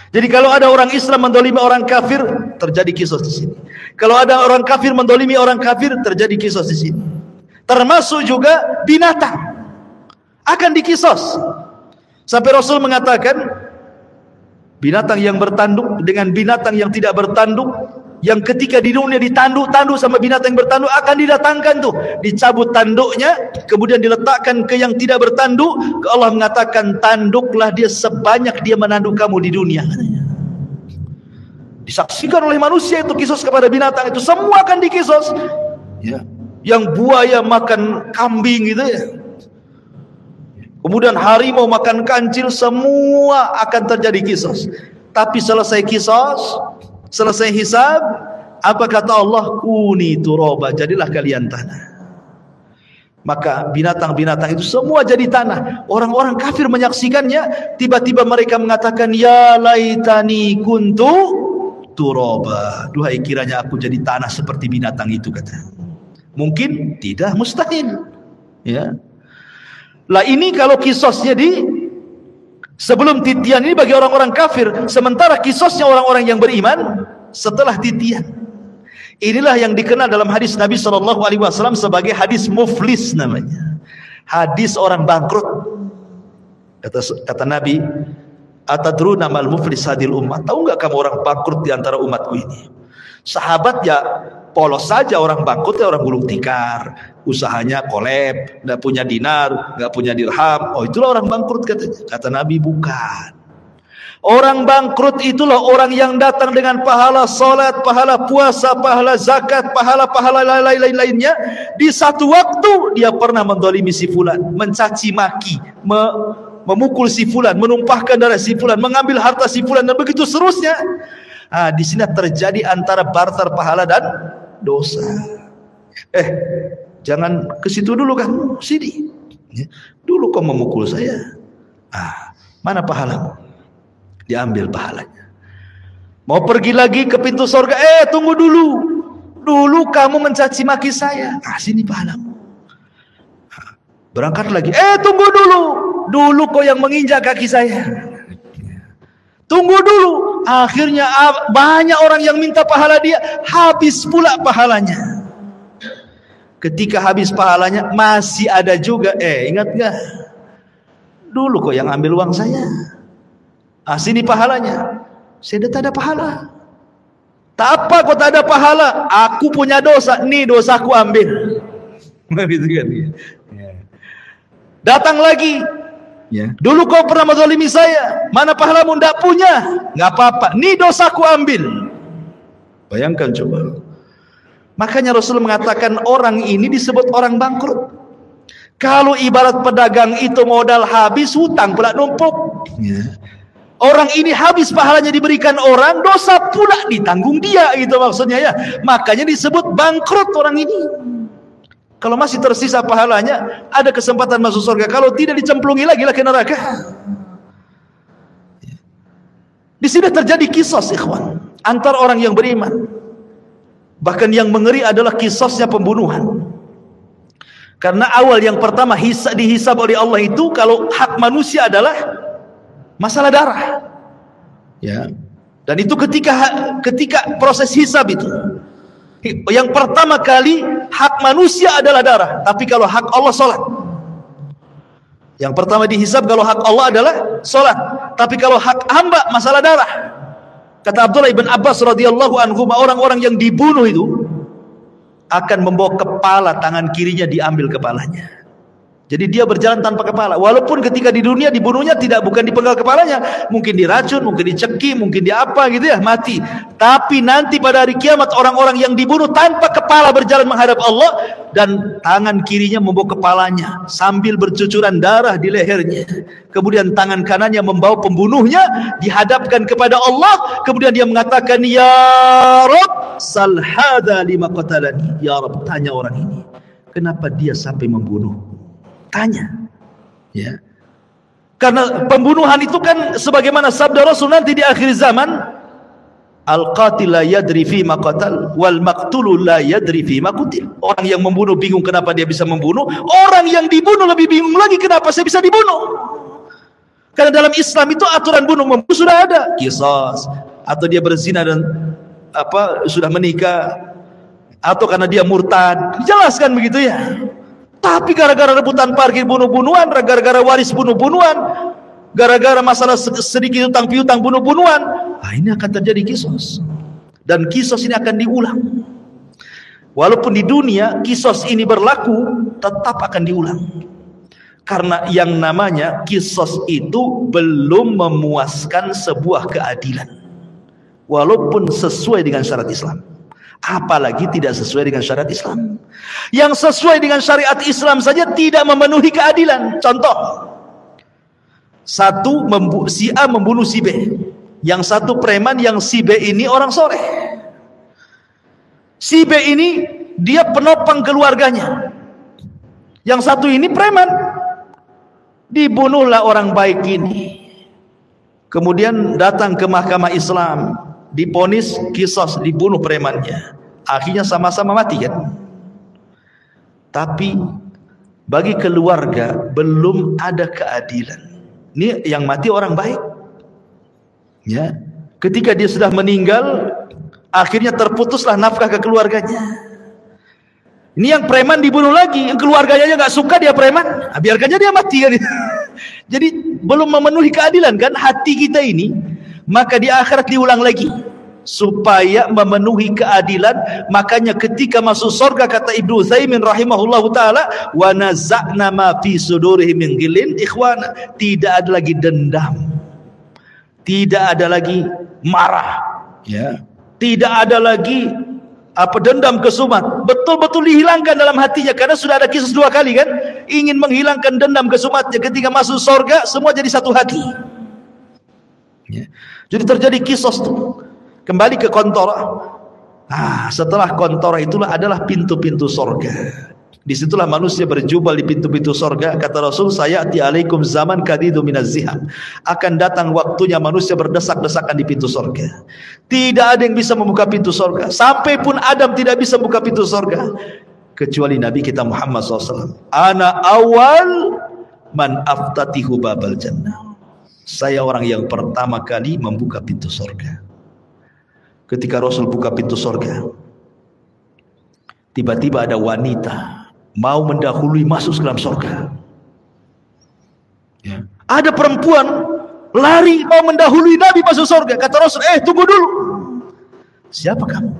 Jadi kalau ada orang Islam mendolimi orang kafir, terjadi kisos di sini. Kalau ada orang kafir mendolimi orang kafir, terjadi kisos di sini. Termasuk juga binatang akan dikisos. Sampai Rasul mengatakan, binatang yang bertanduk dengan binatang yang tidak bertanduk, yang ketika di dunia ditanduk-tanduk sama binatang yang bertanduk, akan didatangkan tuh, dicabut tanduknya, kemudian diletakkan ke yang tidak bertanduk. Allah mengatakan, tanduklah dia sebanyak dia menanduk kamu di dunia. Disaksikan oleh manusia itu kisos kepada binatang itu, semua akan dikisos. Ya. Yang buaya makan kambing gitu ya. Kemudian harimau makan kancil, semua akan terjadi kisos. Tapi selesai kisos, selesai hisab, apa kata Allah? Kuni turaba, jadilah kalian tanah. Maka binatang-binatang itu semua jadi tanah. Orang-orang kafir menyaksikannya, tiba-tiba mereka mengatakan, ya laitani kuntu turaba. Duhai kiranya aku jadi tanah seperti binatang itu, kata. Mungkin tidak, mustahil. Ya. Lah ini kalau kisosnya Sebelum titian ini bagi orang-orang kafir, sementara kisosnya orang-orang yang beriman setelah titian. Inilah yang dikenal dalam hadis Nabi SAW sebagai hadis muflis namanya. Hadis orang bangkrut. Kata Nabi, atadruna mal muflis hadil ummah? Tahu nggak kamu orang bangkrut di antara umatku ini? Sahabat ya polos saja, orang bangkrut ya orang gulung tikar, usahanya kolab, nggak punya dinar, nggak punya dirham. Oh, itulah orang bangkrut katanya. Kata Nabi, bukan. Orang bangkrut itulah orang yang datang dengan pahala salat, pahala puasa, pahala zakat, pahala-pahala lain-lainnya. Di satu waktu dia pernah mendolimi si fulan, mencaci maki, memukul si fulan, menumpahkan darah si fulan, mengambil harta si fulan, dan begitu seterusnya. Di sini terjadi antara barter pahala dan dosa. Jangan ke situ dulu kamu, sini. Dulu kau memukul saya. Mana pahalamu? Diambil pahalanya. Mau pergi lagi ke pintu surga, tunggu dulu. Dulu kamu mencaci maki saya. Sini pahalamu. Berangkat lagi, tunggu dulu. Dulu kau yang menginjak kaki saya. Tunggu dulu. Akhirnya banyak orang yang minta pahala dia, habis pula pahalanya. Ketika habis pahalanya, masih ada juga. Ingat gak? Dulu kau yang ambil uang saya. Sini pahalanya. Saya tak ada pahala. Tak apa kau tak ada pahala, aku punya dosa. Nih dosaku ambil. Gitu kan. Datang lagi. Dulu kau pernah menzalimi saya. Mana pahalamu? Tidak punya. Nggak apa-apa. Nih dosaku ambil. Bayangkan coba. Makanya Rasul mengatakan orang ini disebut orang bangkrut. Kalau ibarat pedagang itu modal habis, hutang pula numpuk. Orang ini habis pahalanya diberikan orang, dosa pula ditanggung dia, gitu maksudnya ya. Makanya disebut bangkrut orang ini. Kalau masih tersisa pahalanya, ada kesempatan masuk surga. Kalau tidak, dicemplungi lagi ke neraka. Di sini terjadi kisos, ikhwan, antar orang yang beriman. Bahkan yang mengeri adalah kisosnya pembunuhan. Karena awal yang pertama dihisab oleh Allah itu, kalau hak manusia adalah masalah darah, dan itu ketika proses hisab itu, yang pertama kali hak manusia adalah darah. Tapi kalau hak Allah salat, yang pertama dihisab kalau hak Allah adalah salat. Tapi kalau hak hamba masalah darah. Kata Abdullah ibn Abbas radhiyallahu anhu, orang-orang yang dibunuh itu akan membawa kepala, tangan kirinya diambil kepalanya. Jadi dia berjalan tanpa kepala. Walaupun ketika di dunia dibunuhnya bukan dipenggal kepalanya, mungkin diracun, mungkin dicekik, mungkin mati. Tapi nanti pada hari kiamat orang-orang yang dibunuh tanpa kepala berjalan menghadap Allah, dan tangan kirinya membawa kepalanya sambil bercucuran darah di lehernya. Kemudian tangan kanannya membawa pembunuhnya dihadapkan kepada Allah. Kemudian dia mengatakan, "Ya Rabb, sal hadza lima qatalani." Ya Rabb, tanya orang ini, kenapa dia sampai membunuh? Tanya, karena pembunuhan itu kan sebagaimana sabda Rasul nanti di akhir zaman, al-qatil la yadri fi ma qatal wal maqtulu la yadri fi ma qutil. Orang yang membunuh bingung kenapa dia bisa membunuh, orang yang dibunuh lebih bingung lagi kenapa saya bisa dibunuh. Karena dalam Islam itu aturan bunuh sudah ada, qisas, atau dia berzina dan sudah menikah, atau karena dia murtad, dijelaskan begitu ya. Tapi gara-gara rebutan parkir bunuh-bunuhan, gara-gara waris bunuh-bunuhan, gara-gara masalah sedikit utang piutang bunuh-bunuhan, ini akan terjadi kisos. Dan kisos ini akan diulang. Walaupun di dunia kisos ini berlaku, tetap akan diulang. Karena yang namanya kisos itu belum memuaskan sebuah keadilan. Walaupun sesuai dengan syariat Islam. Apalagi tidak sesuai dengan syariat Islam. Yang sesuai dengan syariat Islam saja tidak memenuhi keadilan. Contoh, si A membunuh si B, yang satu preman, yang si B ini orang soleh. Si B ini dia penopang keluarganya, yang satu ini preman. Dibunuhlah orang baik ini. Kemudian datang ke mahkamah Islam, diponis kisos, dibunuh premannya. Akhirnya sama-sama mati kan. Tapi bagi keluarga belum ada keadilan. Ini yang mati orang baik. Ya. Ketika dia sudah meninggal, akhirnya terputuslah nafkah ke keluarganya. Ini yang preman dibunuh lagi, yang keluarganya nggak suka dia preman, biarkannya dia mati kan. Jadi belum memenuhi keadilan kan hati kita ini, maka di akhirat diulang lagi supaya memenuhi keadilan. Makanya ketika masuk surga kata Ibnu Utsaimin rahimahullahu taala, wa naza'na ma fi sudurihim min ghillin ikhwana, tidak ada lagi dendam, tidak ada lagi marah, ya, tidak ada lagi dendam kesumat, betul-betul dihilangkan dalam hatinya. Karena sudah ada kisah 2 kali kan, ingin menghilangkan dendam kesumatnya. Ketika masuk surga semua jadi satu hati, ya. Jadi terjadi kisah tuh. Kembali ke kontora. Setelah kontora itulah adalah pintu-pintu surga. Disitulah manusia berjubel di pintu-pintu surga. Kata Rasul, sayati alaikum zaman kadidu minaz ziham, akan datang waktunya manusia berdesak-desakan di pintu surga. Tidak ada yang bisa membuka pintu surga. Sampai pun Adam tidak bisa membuka pintu surga kecuali Nabi kita Muhammad SAW. Ana awal man aftatihu babal jannah. Saya orang yang pertama kali membuka pintu surga. Ketika Rasul buka pintu surga, tiba-tiba ada wanita mau mendahului masuk ke dalam surga, ya. Ada perempuan lari mau mendahului Nabi masuk surga. Kata Rasul, tunggu dulu, siapa kamu?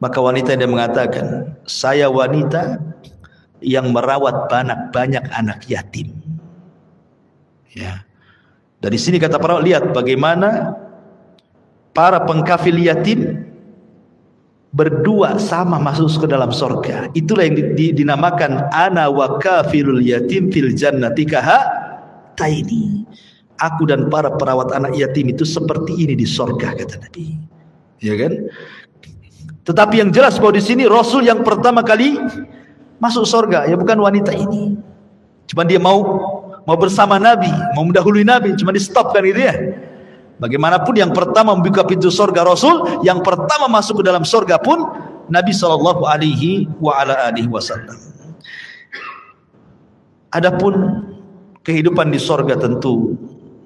Maka wanita yang mengatakan, saya wanita yang merawat banyak anak yatim, ya. Dari sini kata para, lihat bagaimana para pengkafil yatim berdua sama masuk ke dalam surga. Itulah yang dinamakan ana wa kafilul yatim fil jannati kahataini. Aku dan para perawat anak yatim itu seperti ini di surga, kata Nabi. Ya kan? Tetapi yang jelas bahwa di sini Rasul yang pertama kali masuk surga ya bukan wanita ini. Cuma dia mau bersama Nabi, mau mendahului Nabi, cuma di stop kan gitu ya. Bagaimanapun yang pertama membuka pintu surga Rasul, yang pertama masuk ke dalam surga pun Nabi sallallahu alaihi wasallam. Adapun kehidupan di surga tentu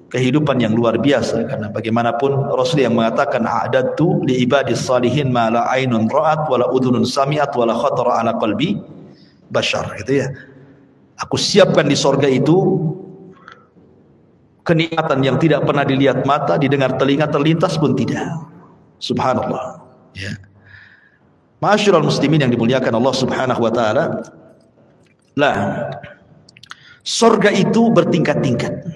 kehidupan yang luar biasa, karena bagaimanapun Rasul yang mengatakan a'dadtu li ibadis salihin ma la ainun ra'at wa la udhunun sami'at wa la khatara ala qalbi bashar, gitu ya. Aku siapkan di surga itu kenikmatan yang tidak pernah dilihat mata, didengar telinga, terlintas pun tidak. Subhanallah, ya. Ma'asyiral muslimin yang dimuliakan Allah Subhanahu wa taala. Lah, surga itu bertingkat-tingkat.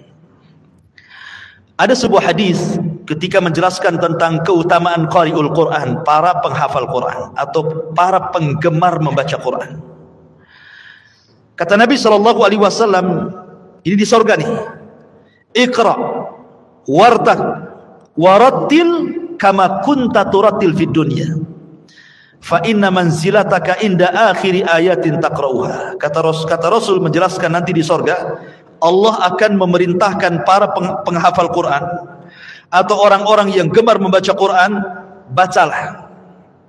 Ada sebuah hadis ketika menjelaskan tentang keutamaan qari'ul Quran, para penghafal Quran atau para penggemar membaca Quran. Kata Nabi sallallahu alaihi wasallam, ini di surga nih. Iqra wartaq warattil kama kunta turattil fid dunya fa inna manzilataka inda akhiri ayatin taqra'uha. Kata Rasul menjelaskan nanti di surga Allah akan memerintahkan para penghafal Quran atau orang-orang yang gemar membaca Quran, bacalah.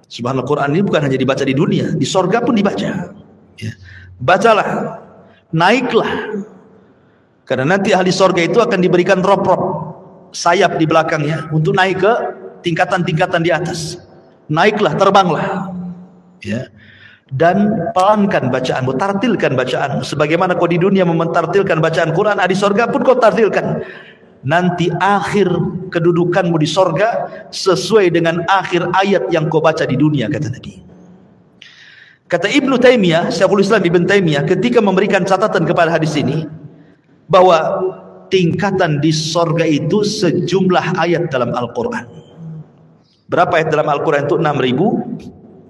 Subhanallah, Quran ini bukan hanya dibaca di dunia, di surga pun dibaca, ya. Bacalah, naiklah. Karena nanti ahli surga itu akan diberikan rop-rop sayap di belakangnya untuk naik ke tingkatan-tingkatan di atas. Naiklah, terbanglah, ya. Dan pelankan bacaanmu, tartilkan bacaanmu. Sebagaimana kau di dunia mentartilkan bacaan Quran, di surga pun kau tartilkan. Nanti akhir kedudukanmu di surga sesuai dengan akhir ayat yang kau baca di dunia, kata Nabi. Kata Ibnu Taimiyah, Syekhul Islam Ibnu Taimiyah ketika memberikan catatan kepada hadis ini, bahwa tingkatan di surga itu sejumlah ayat dalam Al-Quran. Berapa ayat dalam Al-Quran itu? 6.500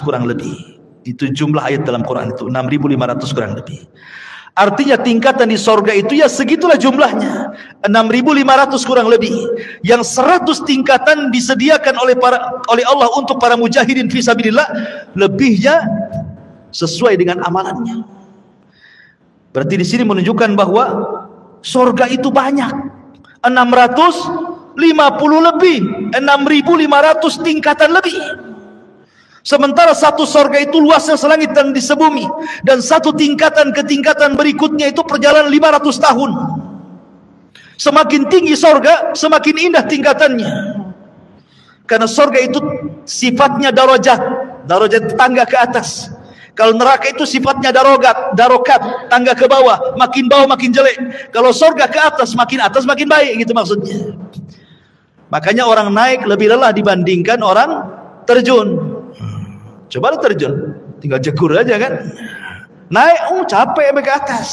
kurang lebih. Itu jumlah ayat dalam Quran itu 6.500 kurang lebih. Artinya tingkatan di surga itu ya segitulah jumlahnya, 6.500 kurang lebih. Yang 100 tingkatan disediakan oleh Allah untuk para mujahidin fisabilillah, lebihnya sesuai dengan amalannya. Berarti di sini menunjukkan bahwa surga itu banyak, 650 lebih, 6.500 tingkatan lebih. Sementara satu sorga itu luasnya selangit dan di sebumi, dan satu tingkatan ke tingkatan berikutnya itu perjalanan 500 tahun. Semakin tinggi sorga, semakin indah tingkatannya. Karena sorga itu sifatnya darajat tangga ke atas. Kalau neraka itu sifatnya darokat, tangga ke bawah makin jelek. Kalau sorga ke atas makin baik, gitu maksudnya. Makanya orang naik lebih lelah dibandingkan orang terjun. Coba lu terjun, tinggal jegur aja kan. Naik, capek sampai ke atas.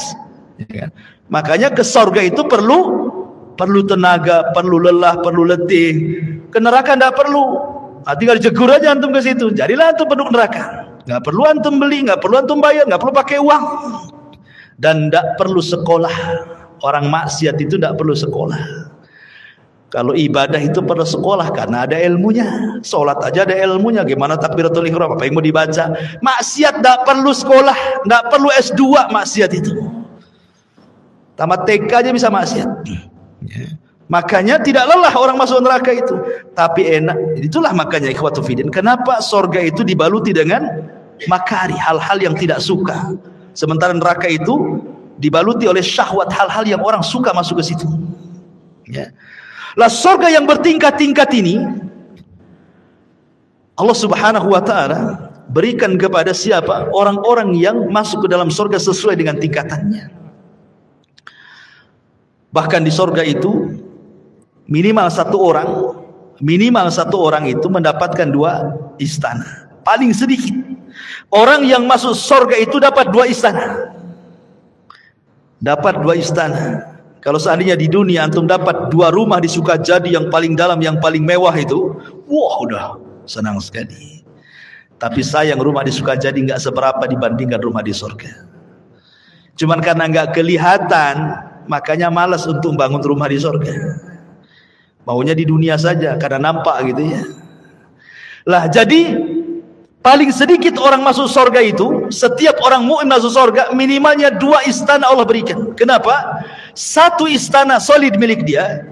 Ya kan? Makanya ke sorga itu perlu tenaga, perlu lelah, perlu letih. Ke neraka tidak perlu. Tinggal jegur aja antum ke situ. Jadilah antum penduduk neraka. Nggak perlu antum beli, nggak perlu antum bayar, nggak perlu pakai uang, dan nggak perlu sekolah. Orang maksiat itu nggak perlu sekolah. Kalau ibadah itu perlu sekolah karena ada ilmunya. Sholat aja ada ilmunya. Gimana takbiratul ihram, apa yang mau dibaca? Maksiat tidak perlu sekolah, tidak perlu S2 maksiat itu. Tamat TK aja bisa maksiat. Makanya tidak lelah orang masuk neraka itu, tapi enak. Itulah makanya ikhwatu fiddin, kenapa sorga itu dibaluti dengan makari, hal-hal yang tidak suka. Sementara neraka itu dibaluti oleh syahwat, hal-hal yang orang suka masuk ke situ. Ya. Lah sorga yang bertingkat-tingkat ini Allah subhanahu wa ta'ala berikan kepada siapa? Orang-orang yang masuk ke dalam sorga sesuai dengan tingkatannya. Bahkan di sorga itu minimal satu orang itu mendapatkan 2 istana. Paling sedikit orang yang masuk sorga itu dapat 2 istana. Dapat 2 istana. Kalau seandainya di dunia antum dapat 2 rumah di Sukajadi yang paling dalam, yang paling mewah itu, wah udah senang sekali. Tapi sayang rumah di Sukajadi nggak seberapa dibandingkan rumah di sorga. Cuman karena nggak kelihatan, makanya malas untuk bangun rumah di sorga. Maunya di dunia saja karena nampak gitu ya. Lah jadi paling sedikit orang masuk sorga itu, setiap orang mukmin masuk sorga minimalnya 2 istana Allah berikan. Kenapa? 1 istana solid milik dia,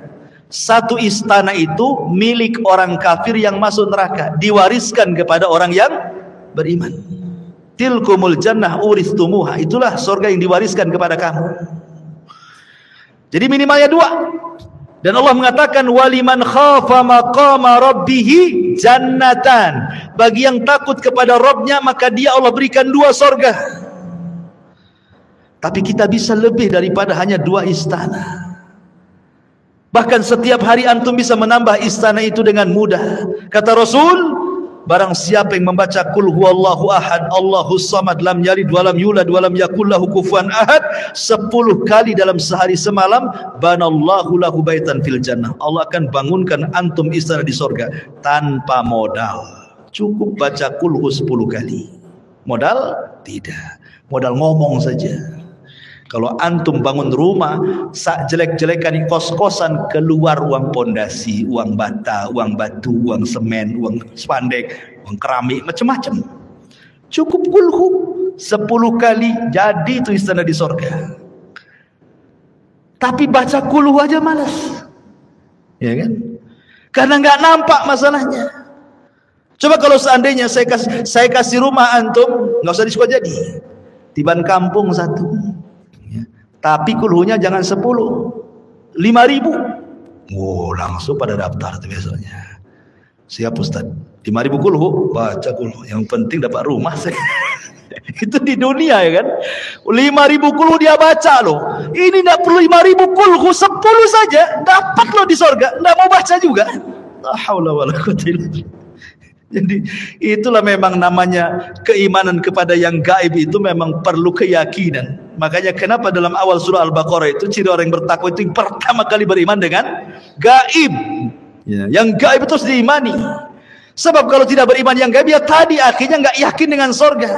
1 istana itu milik orang kafir yang masuk neraka, diwariskan kepada orang yang beriman. Tilkumul jannah uristumuha, itulah sorga yang diwariskan kepada kamu. Jadi minimalnya 2. Dan Allah mengatakan waliman khafa maqama rabbihi jannatan. Bagi yang takut kepada Rabbnya maka dia Allah berikan 2 sorga. Tapi kita bisa lebih daripada hanya 2 istana. Bahkan setiap hari antum bisa menambah istana itu dengan mudah. Kata Rasul, barang siapa yang membaca qul huwallahu ahad Allahus samad lam yalid walam yulad walam yakul lahu kufuwan ahad 10 kali dalam sehari semalam, banallahu lahu baitan fil jannah. Allah akan bangunkan antum istana di sorga tanpa modal. Cukup baca qul hu 10 kali. Modal? Tidak. Modal ngomong saja. Kalau antum bangun rumah, sak jelek-jelekan di kos-kosan, keluar uang pondasi, uang bata, uang batu, uang semen, uang spandek, uang keramik, macam-macam. Cukup kulhu 10 kali jadi itu istana di sorga. Tapi baca kulhu aja malas, ya kan? Karena nggak nampak masalahnya. Coba kalau seandainya saya kasih rumah antum, nggak usah di Sukajadi, tiban kampung 1. Tapi kulhunya jangan 10, 5.000. Oh, langsung pada daftar itu biasanya. Siap Ustaz, 5.000 kulhu, baca kulhu. Yang penting dapat rumah. Itu di dunia ya kan. 5.000 kulhu dia baca loh. Ini tidak perlu 5.000 kulhu, 10 saja dapat loh di sorga. Tidak mau baca juga. La haula wala quwwata illa billah. Jadi itulah memang namanya keimanan kepada yang gaib itu memang perlu keyakinan. Makanya kenapa dalam awal surah Al-Baqarah itu ciri orang yang bertakwa itu yang pertama kali beriman dengan gaib. Ya, yang gaib itu harus diimani. Sebab kalau tidak beriman yang gaib ya tadi akhirnya nggak yakin dengan sorga.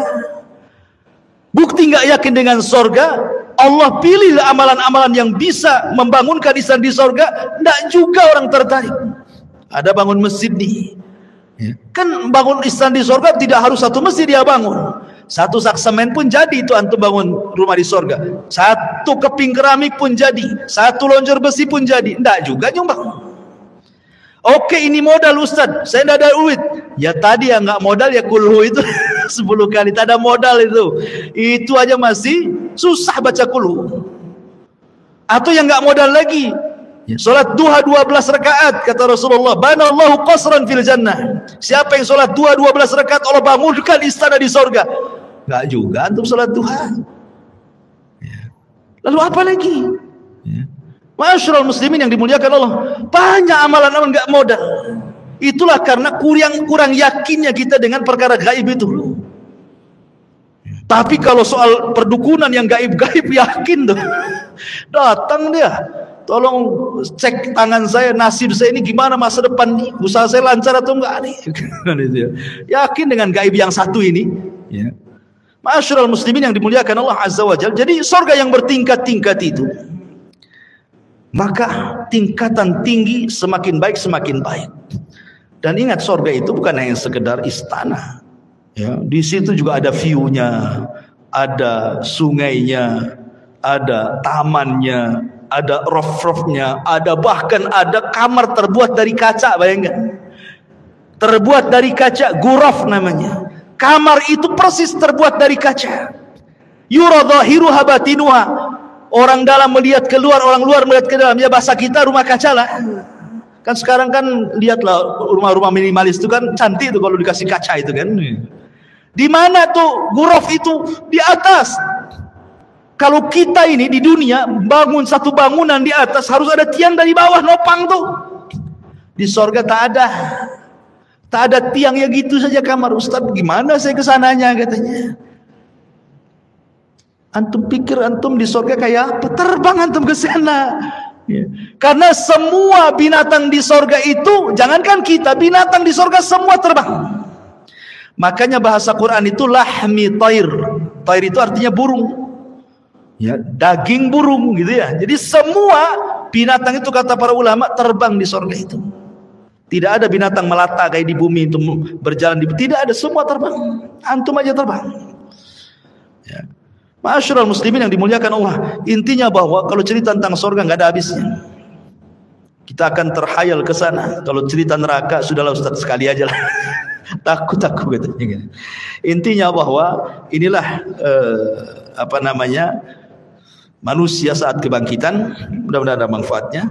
Bukti nggak yakin dengan sorga, Allah pilih amalan-amalan yang bisa membangunkan istana di sorga, nggak juga orang tertarik. Ada bangun masjid nih. Ya. Kan bangun istana di sorga tidak harus 1 masjid dia bangun. 1 sak semen pun jadi itu antum bangun rumah di sorga. 1 keping keramik pun jadi. 1 lonjor besi pun jadi. Tidak juga nyumbang. Oke ini modal Ustaz, saya tidak ada duit. Ya tadi yang nggak modal ya kulhu itu 10 kali, tak ada modal itu aja masih susah baca kulhu. Atau yang nggak modal lagi, salat duha 12 rakaat, kata Rasulullah, banallahu qasran fil jannah. Siapa yang salat duha 12 rakaat, Allah bangunkan istana di surga. Nggak juga antum salat duha. Lalu apa lagi? Ma'asyiral muslimin yang dimuliakan Allah, banyak amalan-amalan nggak modal. Itulah karena kurang yakinnya kita dengan perkara gaib itu. Tapi kalau soal perdukunan yang gaib-gaib yakin tuh. Datang dia, tolong cek tangan saya, nasib saya ini gimana masa depan nih, usaha saya lancar atau enggak nih. Yakin dengan gaib yang satu ini. Ya. Ma'asyiral muslimin yang dimuliakan Allah Azza wa Jalla. Jadi surga yang bertingkat-tingkat itu, maka tingkatan tinggi semakin baik semakin baik. Dan ingat, surga itu bukan hanya sekedar istana. Ya, di situ juga ada view-nya, ada sungainya, ada tamannya, ada roof-roofnya, ada bahkan ada kamar terbuat dari kaca, bayangkan. Terbuat dari kaca, ghuraf namanya. Kamar itu persis terbuat dari kaca. Yura dhahiruha batinuha. Orang dalam melihat keluar, orang luar melihat ke dalam. Ya bahasa kita rumah kaca lah. Kan sekarang kan lihatlah rumah-rumah minimalis itu kan cantik tuh kalau dikasih kaca itu kan. Di mana tuh ghuraf itu? Di atas. Kalau kita ini di dunia bangun satu bangunan di atas, harus ada tiang dari bawah nopang tuh. Di sorga tak ada. Tak ada tiang, ya gitu saja kamar. Ustaz, gimana saya kesananya, katanya. Antum pikir antum di sorga kayak apa? Terbang antum ke sana. Ya. Karena semua binatang di sorga itu, jangankan kita, binatang di sorga semua terbang. Makanya bahasa Quran itu lahmi tair. Tair itu artinya burung. Ya, daging burung gitu ya. Jadi semua binatang itu, kata para ulama, terbang di sorga itu. Tidak ada binatang melata kayak di bumi itu berjalan tidak ada, semua terbang. Antum aja terbang. Ya. Ma'asyiral muslimin yang dimuliakan Allah, intinya bahwa kalau cerita tentang surga nggak ada habisnya. Kita akan terhayal ke sana. Kalau cerita neraka sudahlah Ustaz, sekali aja lah. takut katanya. Intinya bahwa inilah manusia saat kebangkitan. Mudah-mudahan ada manfaatnya.